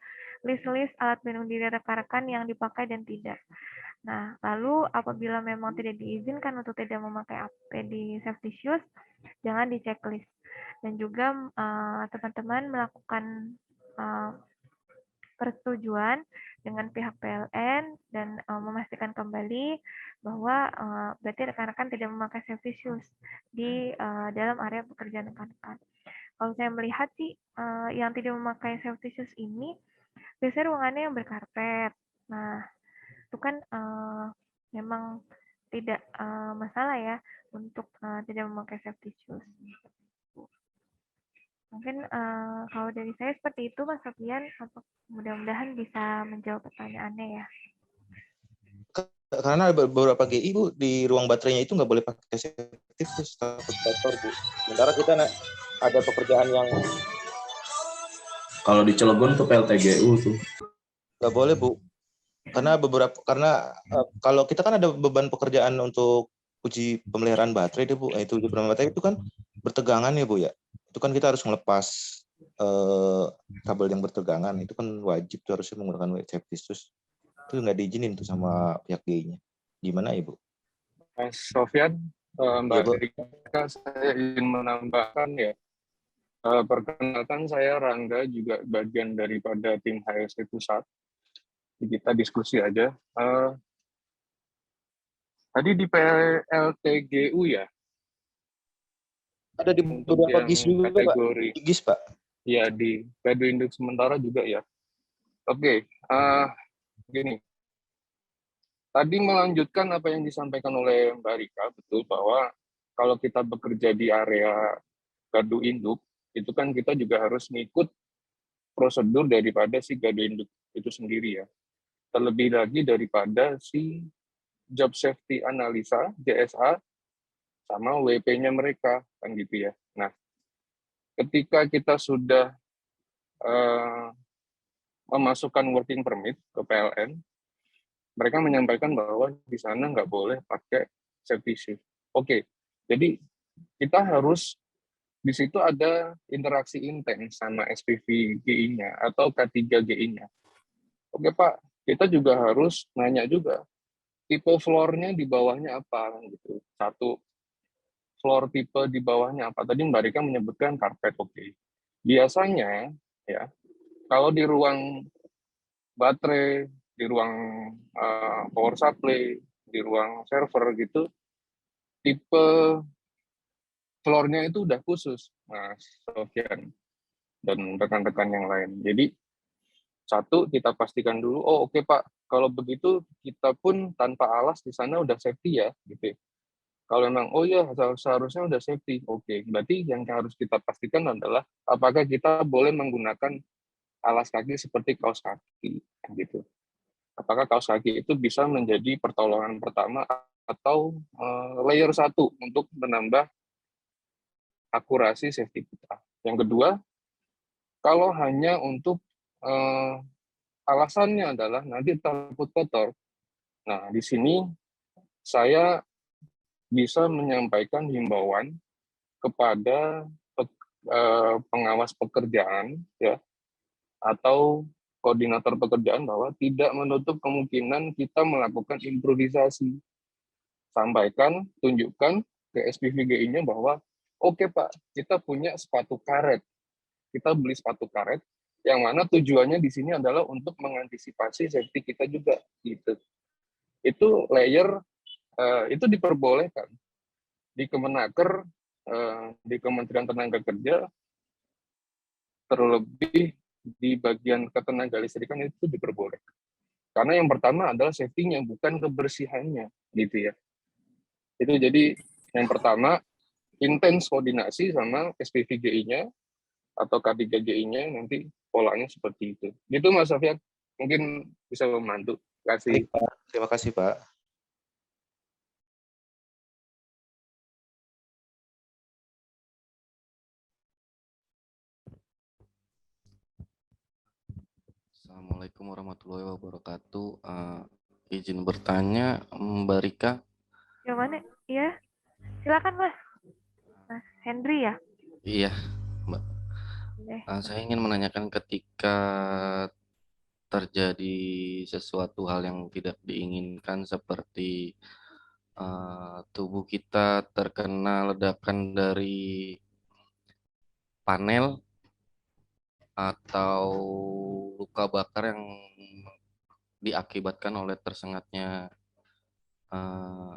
S4: list-list alat pelindung diri rekan-rekan yang dipakai dan tidak. Nah, lalu apabila memang tidak diizinkan untuk tidak memakai APD safety shoes, jangan di checklist. Dan juga teman-teman melakukan persetujuan dengan pihak PLN dan memastikan kembali bahwa berarti rekan-rekan tidak memakai safety shoes di dalam area pekerjaan rekan-rekan. Kalau saya melihat sih yang tidak memakai safety shoes ini biasanya ruangannya yang berkarpet. Nah, itu kan memang tidak masalah ya untuk tidak memakai safety shoes. Mungkin kalau dari saya seperti itu Mas Sofian, mudah-mudahan bisa menjawab pertanyaannya ya.
S9: Karena ada beberapa GI Bu di ruang baterainya itu nggak boleh pakai safety shoes, takut kotor Bu. Sementara kita ada pekerjaan yang
S7: kalau di Cilegon tuh PLTGU tuh
S9: nggak boleh Bu. Karena kalau kita kan ada beban pekerjaan untuk uji pemeliharaan baterai deh Bu. Itu uji pemeliharaan baterai itu kan bertegangan ya Bu ya. Itu kan kita harus melepas kabel yang bertegangan. Itu kan wajib tuh harusnya menggunakan safety shoes. Itu nggak diizinin tuh sama pihak GI-nya. Gimana Ibu?
S12: Mas Sofyan, Mbak
S9: Iya, Bu.
S12: Rika, saya ingin menambahkan ya. Perkenalkan saya Rangga, juga bagian daripada tim HSE Pusat. Kita diskusi aja. Tadi di PLTGU ya,
S9: Ada di
S12: untuk
S9: beberapa
S12: yang
S9: GIS juga, Pak.
S12: kategori
S9: Di GIS, Pak.
S12: ya di Gardu Induk sementara juga ya. Oke, gini. Tadi melanjutkan apa yang disampaikan oleh Mbak Rika, betul bahwa kalau kita bekerja di area Gardu Induk, itu kan kita juga harus ngikut prosedur daripada si Gardu Induk itu sendiri ya. Terlebih lagi daripada si Job Safety Analisa, JSA, sama WP-nya mereka, kan gitu ya. Nah, ketika kita sudah memasukkan working permit ke PLN, mereka menyampaikan bahwa di sana nggak boleh pakai safety shift. Oke, jadi kita harus di situ ada interaksi intens sama SPV GI-nya atau K3 GI-nya. Oke Pak, kita juga harus nanya juga tipe floor-nya di bawahnya apa gitu. Satu, floor tipe di bawahnya apa? Tadi Mbak Rika menyebutkan karpet, oke. Biasanya ya, kalau di ruang baterai, di ruang power supply, di ruang server gitu, tipe floor-nya itu udah khusus, Mas Sofyan dan rekan-rekan yang lain. Jadi satu, kita pastikan dulu, oh oke Pak, kalau begitu kita pun tanpa alas di sana udah safety ya, gitu. Kalau memang, oh ya seharusnya udah safety, oke. Berarti yang harus kita pastikan adalah apakah kita boleh menggunakan alas kaki seperti kaos kaki, gitu. Apakah kaos kaki itu bisa menjadi pertolongan pertama atau layer 1 untuk menambah akurasi safety kita. Yang kedua, kalau hanya untuk alasannya adalah nanti takut kotor. Nah, di sini saya bisa menyampaikan himbauan kepada pengawas pekerjaan ya atau koordinator pekerjaan bahwa tidak menutup kemungkinan kita melakukan improvisasi. Sampaikan, tunjukkan ke SPVGI-nya bahwa oke Pak, kita punya sepatu karet. Kita beli sepatu karet yang mana tujuannya di sini adalah untuk mengantisipasi safety kita juga gitu. Itu layer itu diperbolehkan di Kemenaker, di Kementerian Tenaga Kerja, terlebih di bagian ketenaga listrikan itu diperbolehkan. Karena yang pertama adalah safety-nya, bukan kebersihannya, gitu ya. Itu jadi yang pertama intens koordinasi sama SPVGI-nya atau K3GI-nya, nanti polanya seperti itu. Gitu Mas Sofyan, mungkin bisa membantu. Terima kasih.
S9: Baik, Pak. Terima kasih, Pak.
S2: Assalamualaikum warahmatullahi wabarakatuh. Izin bertanya, Mbak Rika.
S4: Yang mana? Iya, silakan Mas. Mas Henry ya?
S2: Iya, Mbak. Saya ingin menanyakan ketika terjadi sesuatu hal yang tidak diinginkan seperti tubuh kita terkena ledakan dari panel atau luka bakar yang diakibatkan oleh tersengatnya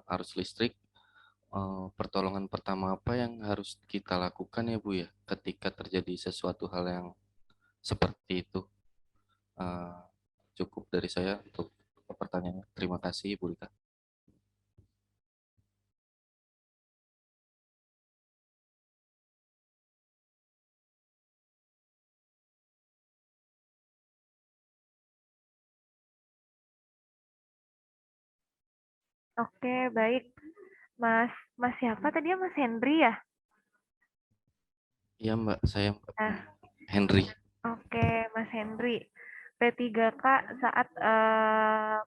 S2: arus listrik, pertolongan pertama apa yang harus kita lakukan ya Bu ya ketika terjadi sesuatu hal yang seperti itu? Cukup dari saya untuk pertanyaannya. Terima kasih Bu Rika.
S4: Oke, baik. Mas siapa tadi ya? Mas Henry ya?
S2: Iya Mbak, saya Henry.
S4: Oke, Mas Henry. P3K saat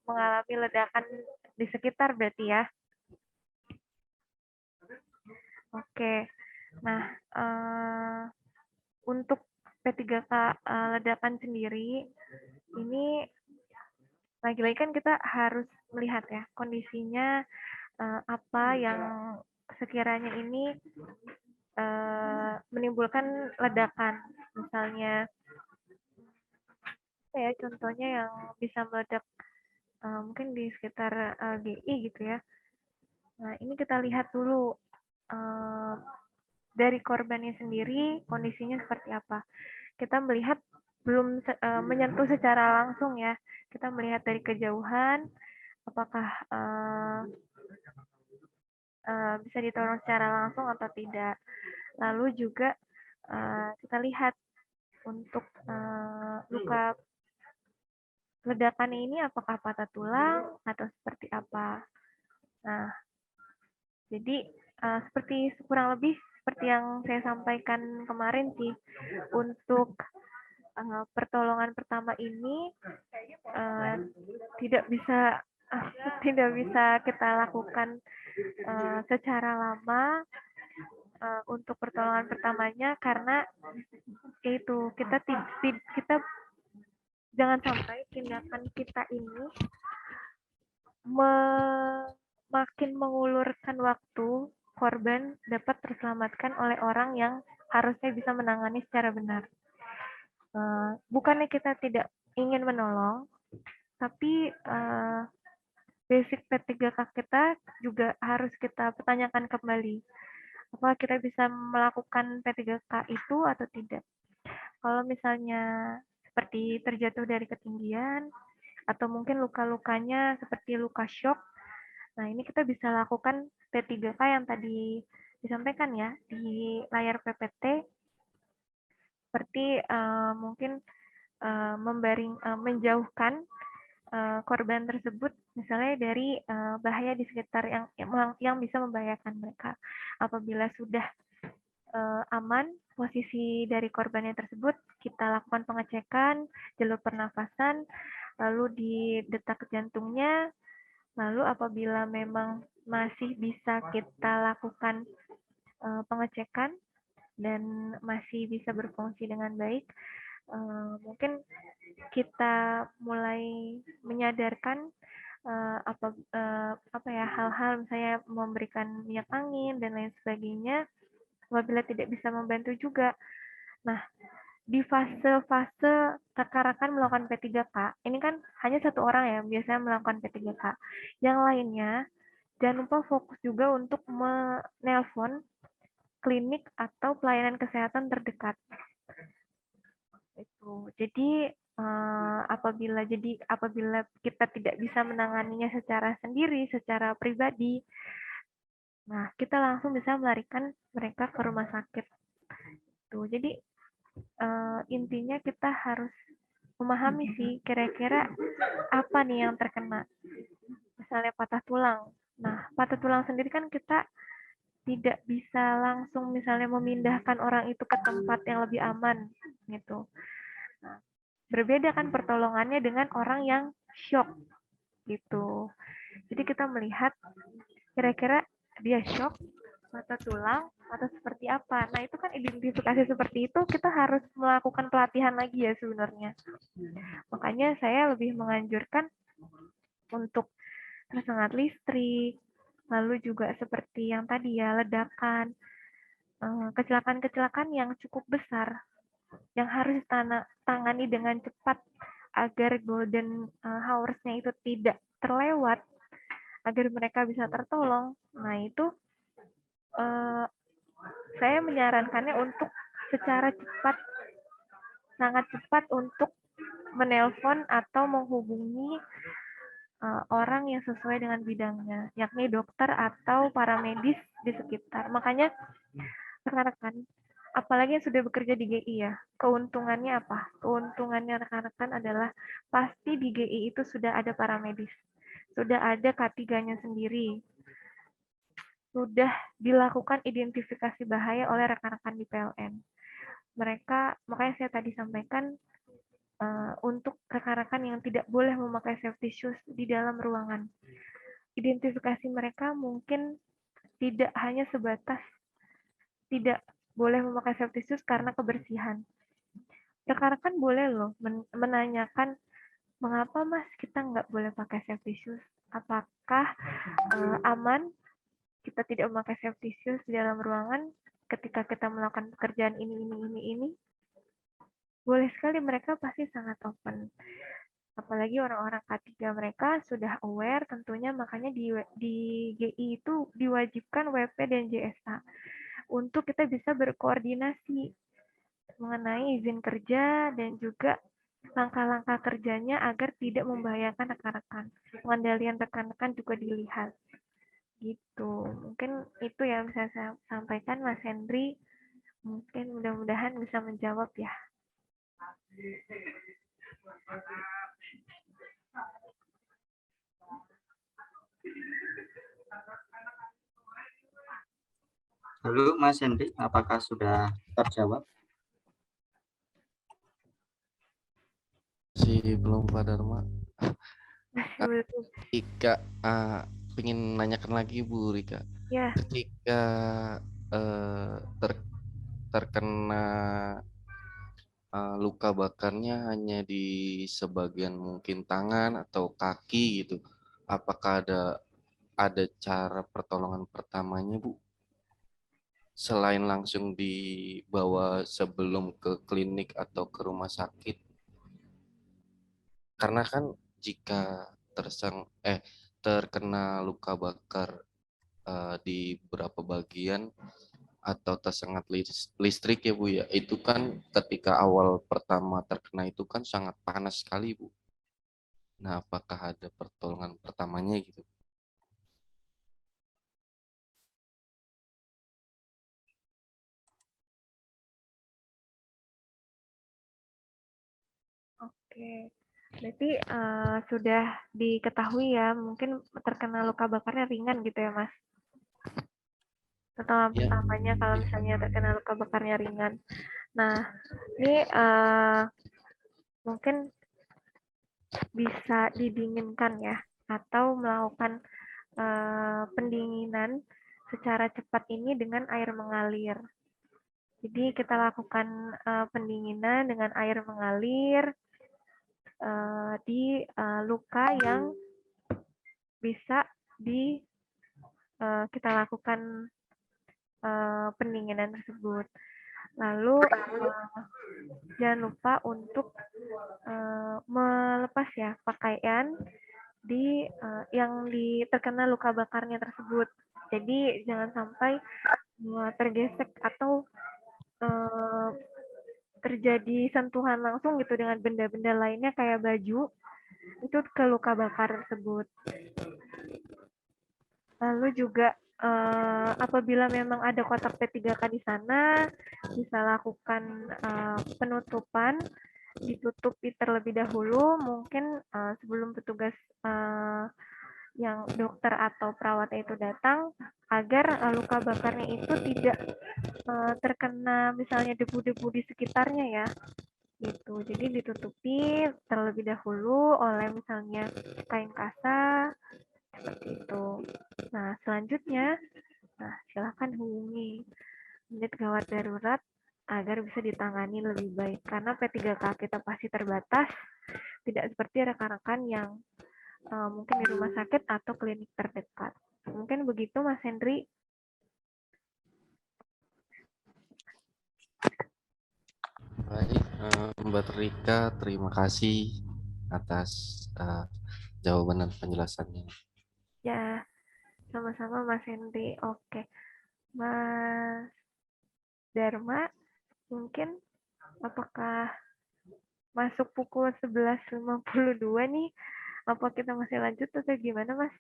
S4: mengalami ledakan di sekitar berarti ya? Oke. Nah, untuk P3K ledakan sendiri, ini lagi-lagi kan kita harus melihat ya kondisinya apa yang sekiranya ini menimbulkan ledakan. Misalnya ya contohnya yang bisa meledak mungkin di sekitar GI gitu ya. Nah, ini kita lihat dulu dari korbannya sendiri kondisinya seperti apa. Kita melihat belum menyentuh secara langsung ya. Kita melihat dari kejauhan apakah bisa ditolong secara langsung atau tidak. Lalu juga kita lihat untuk luka ledakan ini apakah patah tulang atau seperti apa. Nah, jadi seperti kurang lebih seperti yang saya sampaikan kemarin sih, untuk pertolongan pertama ini tidak bisa kita lakukan secara lama untuk pertolongan pertamanya, karena itu kita jangan sampai tindakan kita ini makin mengulurkan waktu korban dapat terselamatkan oleh orang yang harusnya bisa menangani secara benar. Bukannya kita tidak ingin menolong, tapi basic P3K kita juga harus kita pertanyakan kembali. Apakah kita bisa melakukan P3K itu atau tidak? Kalau misalnya seperti terjatuh dari ketinggian, atau mungkin luka-lukanya seperti luka shock, nah ini kita bisa lakukan P3K yang tadi disampaikan ya di layar PPT, seperti mungkin menjauhkan korban tersebut misalnya dari bahaya di sekitar yang bisa membahayakan mereka. Apabila sudah aman posisi dari korbannya tersebut, kita lakukan pengecekan jalur pernafasan, lalu di detak jantungnya, lalu apabila memang masih bisa kita lakukan pengecekan dan masih bisa berfungsi dengan baik, mungkin kita mulai menyadarkan hal-hal misalnya memberikan minyak angin dan lain sebagainya apabila tidak bisa membantu juga. Nah, di fase-fase rekan-rekan melakukan P3K, ini kan hanya satu orang ya biasanya melakukan P3K. Yang lainnya, jangan lupa fokus juga untuk menelpon klinik atau pelayanan kesehatan terdekat. Itu. Jadi apabila kita tidak bisa menanganinya secara sendiri, secara pribadi, nah kita langsung bisa melarikan mereka ke rumah sakit. Tuh, jadi intinya kita harus memahami sih kira-kira apa nih yang terkena. Misalnya patah tulang. Nah, patah tulang sendiri kan kita tidak bisa langsung misalnya memindahkan orang itu ke tempat yang lebih aman gitu. Nah, berbeda kan pertolongannya dengan orang yang shock gitu. Jadi kita melihat kira-kira dia shock, patah tulang, atau seperti apa. Nah, itu kan identifikasi seperti itu kita harus melakukan pelatihan lagi ya sebenarnya. Makanya saya lebih menganjurkan untuk tersengat listrik, lalu juga seperti yang tadi ya, ledakan, kecelakaan-kecelakaan yang cukup besar, yang harus tangani dengan cepat agar golden hours-nya itu tidak terlewat, agar mereka bisa tertolong. Nah, itu saya menyarankannya untuk secara cepat, sangat cepat untuk menelpon atau menghubungi orang yang sesuai dengan bidangnya, yakni dokter atau para medis di sekitar. Makanya rekan-rekan, apalagi yang sudah bekerja di GI ya, keuntungannya apa? Keuntungannya rekan-rekan adalah pasti di GI itu sudah ada para medis, sudah ada K3-nya sendiri, sudah dilakukan identifikasi bahaya oleh rekan-rekan di PLN. Makanya saya tadi sampaikan untuk rekan-rekan yang tidak boleh memakai safety shoes di dalam ruangan. Identifikasi mereka mungkin tidak hanya sebatas tidak boleh memakai safety shoes karena kebersihan. Rekan-rekan boleh loh menanyakan mengapa Mas kita nggak boleh pakai safety shoes? Apakah aman kita tidak memakai safety shoes di dalam ruangan ketika kita melakukan pekerjaan ini? Boleh sekali, mereka pasti sangat open. Apalagi orang-orang K3 mereka sudah aware tentunya, makanya di GI itu diwajibkan WP dan JSA untuk kita bisa berkoordinasi mengenai izin kerja dan juga langkah-langkah kerjanya agar tidak membahayakan rekan-rekan. Pengendalian rekan-rekan juga dilihat. Gitu. Mungkin itu yang bisa saya sampaikan, Mas Henry. Mungkin mudah-mudahan bisa menjawab ya.
S1: Halo Mas Henry, apakah sudah terjawab?
S2: Masih belum, Pak Dharma.
S4: Masih
S2: Ika, pengen nanyakan lagi Bu Rika.
S4: Ya.
S2: Ketika terkena luka bakarnya hanya di sebagian mungkin tangan atau kaki gitu, apakah ada cara pertolongan pertamanya Bu? Selain langsung dibawa sebelum ke klinik atau ke rumah sakit? Karena kan jika terkena luka bakar di beberapa bagian atau tersengat listrik ya Bu ya, itu kan ketika awal pertama terkena itu kan sangat panas sekali Bu. Nah, apakah ada pertolongan pertamanya gitu?
S4: Oke, berarti sudah diketahui ya, mungkin terkena luka bakarnya ringan gitu ya Mas? Pertama pertamanya kalau misalnya terkena luka bakarnya ringan. Nah, ini mungkin bisa didinginkan ya, atau melakukan pendinginan secara cepat ini dengan air mengalir. Jadi kita lakukan pendinginan dengan air mengalir di luka yang bisa kita lakukan pendinginan tersebut. Lalu jangan lupa untuk melepas ya pakaian yang terkena luka bakarnya tersebut. Jadi jangan sampai tergesek atau terjadi sentuhan langsung gitu dengan benda-benda lainnya kayak baju itu ke luka bakar tersebut. Lalu juga apabila memang ada kotak P3K di sana, bisa lakukan penutupan, ditutupi terlebih dahulu, mungkin sebelum petugas yang dokter atau perawat itu datang, agar luka bakarnya itu tidak terkena misalnya debu-debu di sekitarnya ya. Gitu. Jadi ditutupi terlebih dahulu oleh misalnya kain kasa seperti itu. Nah, selanjutnya silakan hubungi unit gawat darurat agar bisa ditangani lebih baik karena P3K kita pasti terbatas, tidak seperti rekan-rekan yang mungkin di rumah sakit atau klinik terdekat. Mungkin begitu Mas Henry.
S2: Baik, Mbak Rika, terima kasih atas jawaban dan penjelasannya.
S4: Ya, sama-sama Mas Henry. Oke, Mas Dharma, mungkin apakah masuk pukul 11.52 nih? Apa kita masih lanjut atau gimana, Mas?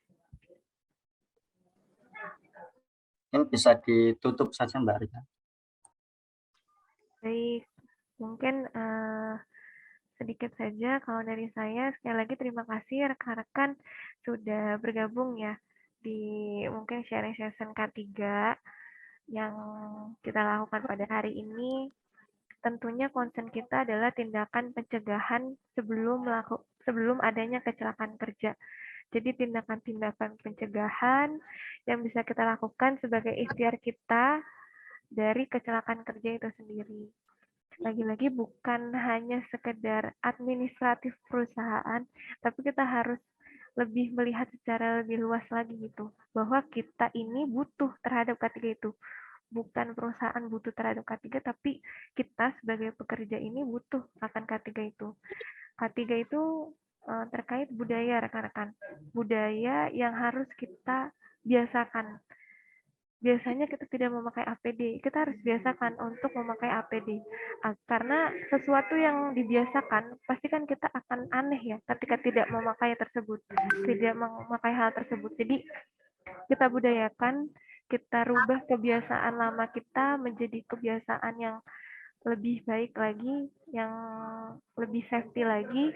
S1: Mungkin bisa ditutup saja Mbak Rika.
S4: Baik, mungkin sedikit saja kalau dari saya. Sekali lagi terima kasih rekan-rekan sudah bergabung ya di mungkin sharing session K3 yang kita lakukan pada hari ini. Tentunya concern kita adalah tindakan pencegahan sebelum adanya kecelakaan kerja. Jadi tindakan-tindakan pencegahan yang bisa kita lakukan sebagai ikhtiar kita dari kecelakaan kerja itu sendiri. lagi-lagi bukan hanya sekedar administratif perusahaan, tapi kita harus lebih melihat secara lebih luas lagi gitu, bahwa kita ini butuh terhadap K3 itu. Bukan perusahaan butuh terhadap K3, tapi kita sebagai pekerja ini butuh akan K3 itu. K3 itu terkait budaya rekan-rekan. Budaya yang harus kita biasakan. Biasanya kita tidak memakai APD, kita harus biasakan untuk memakai APD. Karena sesuatu yang dibiasakan, pasti kan kita akan aneh ya ketika tidak memakai tersebut, tidak memakai hal tersebut. Jadi kita budayakan, kita rubah kebiasaan lama kita menjadi kebiasaan yang lebih baik lagi, yang lebih safety lagi,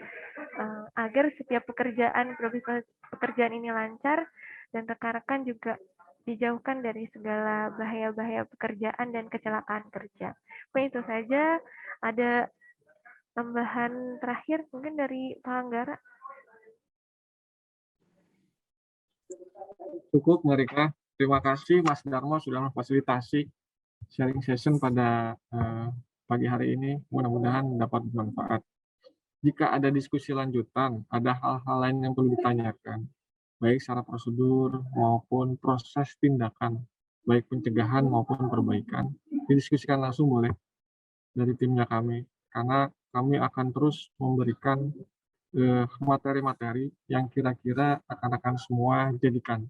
S4: agar setiap pekerjaan ini lancar dan rekan-rekan juga dijauhkan dari segala bahaya-bahaya pekerjaan dan kecelakaan kerja. Oke, itu saja. Ada tambahan terakhir mungkin dari Pak Anggara.
S11: Cukup mereka. Terima kasih Mas Darmo sudah memfasilitasi sharing session pada pagi hari ini. Mudah-mudahan dapat bermanfaat. Jika ada diskusi lanjutan, ada hal-hal lain yang perlu ditanyakan, baik secara prosedur maupun proses tindakan, baik pencegahan maupun perbaikan, didiskusikan langsung boleh dari timnya kami, karena kami akan terus memberikan materi-materi yang kira-kira rekan-rekan semua jadikan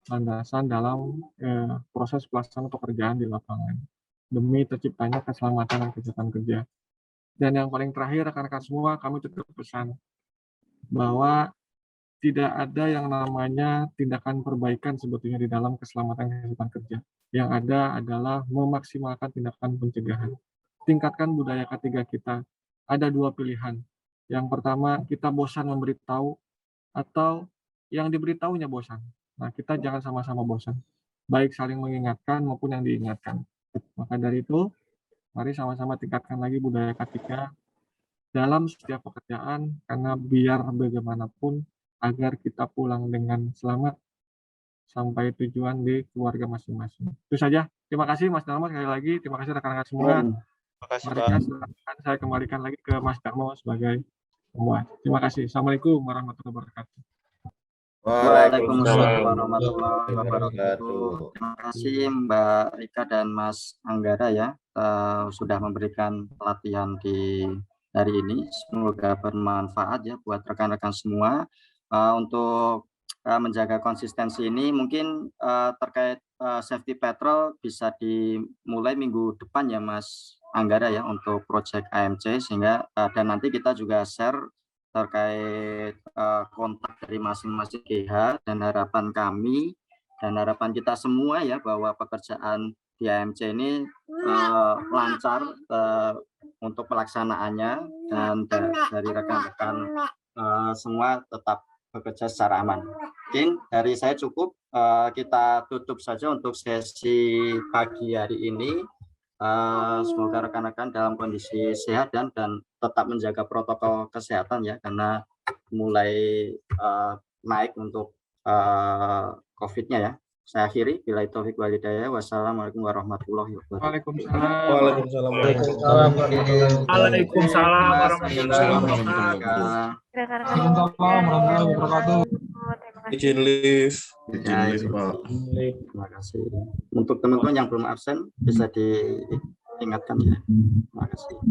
S11: landasan dalam proses pelaksanaan pekerjaan di lapangan, demi terciptanya keselamatan dan kesehatan kerja. Dan yang paling terakhir, rekan-rekan semua, kami tetap pesan bahwa tidak ada yang namanya tindakan perbaikan sebetulnya di dalam keselamatan kesehatan kerja. Yang ada adalah memaksimalkan tindakan pencegahan. Tingkatkan budaya K3 kita. Ada dua pilihan. Yang pertama, kita bosan memberitahu, atau yang diberitahunya bosan. Nah, kita jangan sama-sama bosan. Baik saling mengingatkan maupun yang diingatkan. Maka dari itu, mari sama-sama tingkatkan lagi budaya K3 dalam setiap pekerjaan, karena biar bagaimanapun agar kita pulang dengan selamat sampai tujuan di keluarga masing-masing. Itu saja. Terima kasih Mas Darmo sekali lagi. Terima kasih rekan-rekan semua.
S9: Terima kasih,
S11: Pak. Saya kembalikan lagi ke Mas Darmo sebagai pembuat. Terima kasih. Assalamualaikum warahmatullahi wabarakatuh.
S1: Waalaikumsalam warahmatullahi wabarakatuh. Terima kasih Mbak Rika dan Mas Anggara ya, sudah memberikan pelatihan di hari ini. Semoga bermanfaat ya buat rekan-rekan semua. Untuk menjaga konsistensi ini mungkin terkait safety patrol bisa dimulai minggu depan ya Mas Anggara ya, untuk project AMC, sehingga dan nanti kita juga share terkait kontak dari masing-masing GH, dan harapan kami dan harapan kita semua ya bahwa pekerjaan di AMC ini lancar untuk pelaksanaannya, dan dari rekan-rekan semua tetap bekerja secara aman. Mungkin dari saya cukup, kita tutup saja untuk sesi pagi hari ini. Semoga rekan-rekan dalam kondisi sehat dan tetap menjaga protokol kesehatan ya, karena mulai naik untuk COVID-nya ya. Saya akhiri, billahi taufik wal hidayah. Wassalamualaikum warahmatullahi wabarakatuh.
S11: Waalaikumsalam.
S3: Waalaikumsalam warahmatullahi wabarakatuh.
S7: Izin live. Pak.
S1: Terima kasih. Untuk teman-teman yang belum absen bisa diingatkan ya. Terima kasih.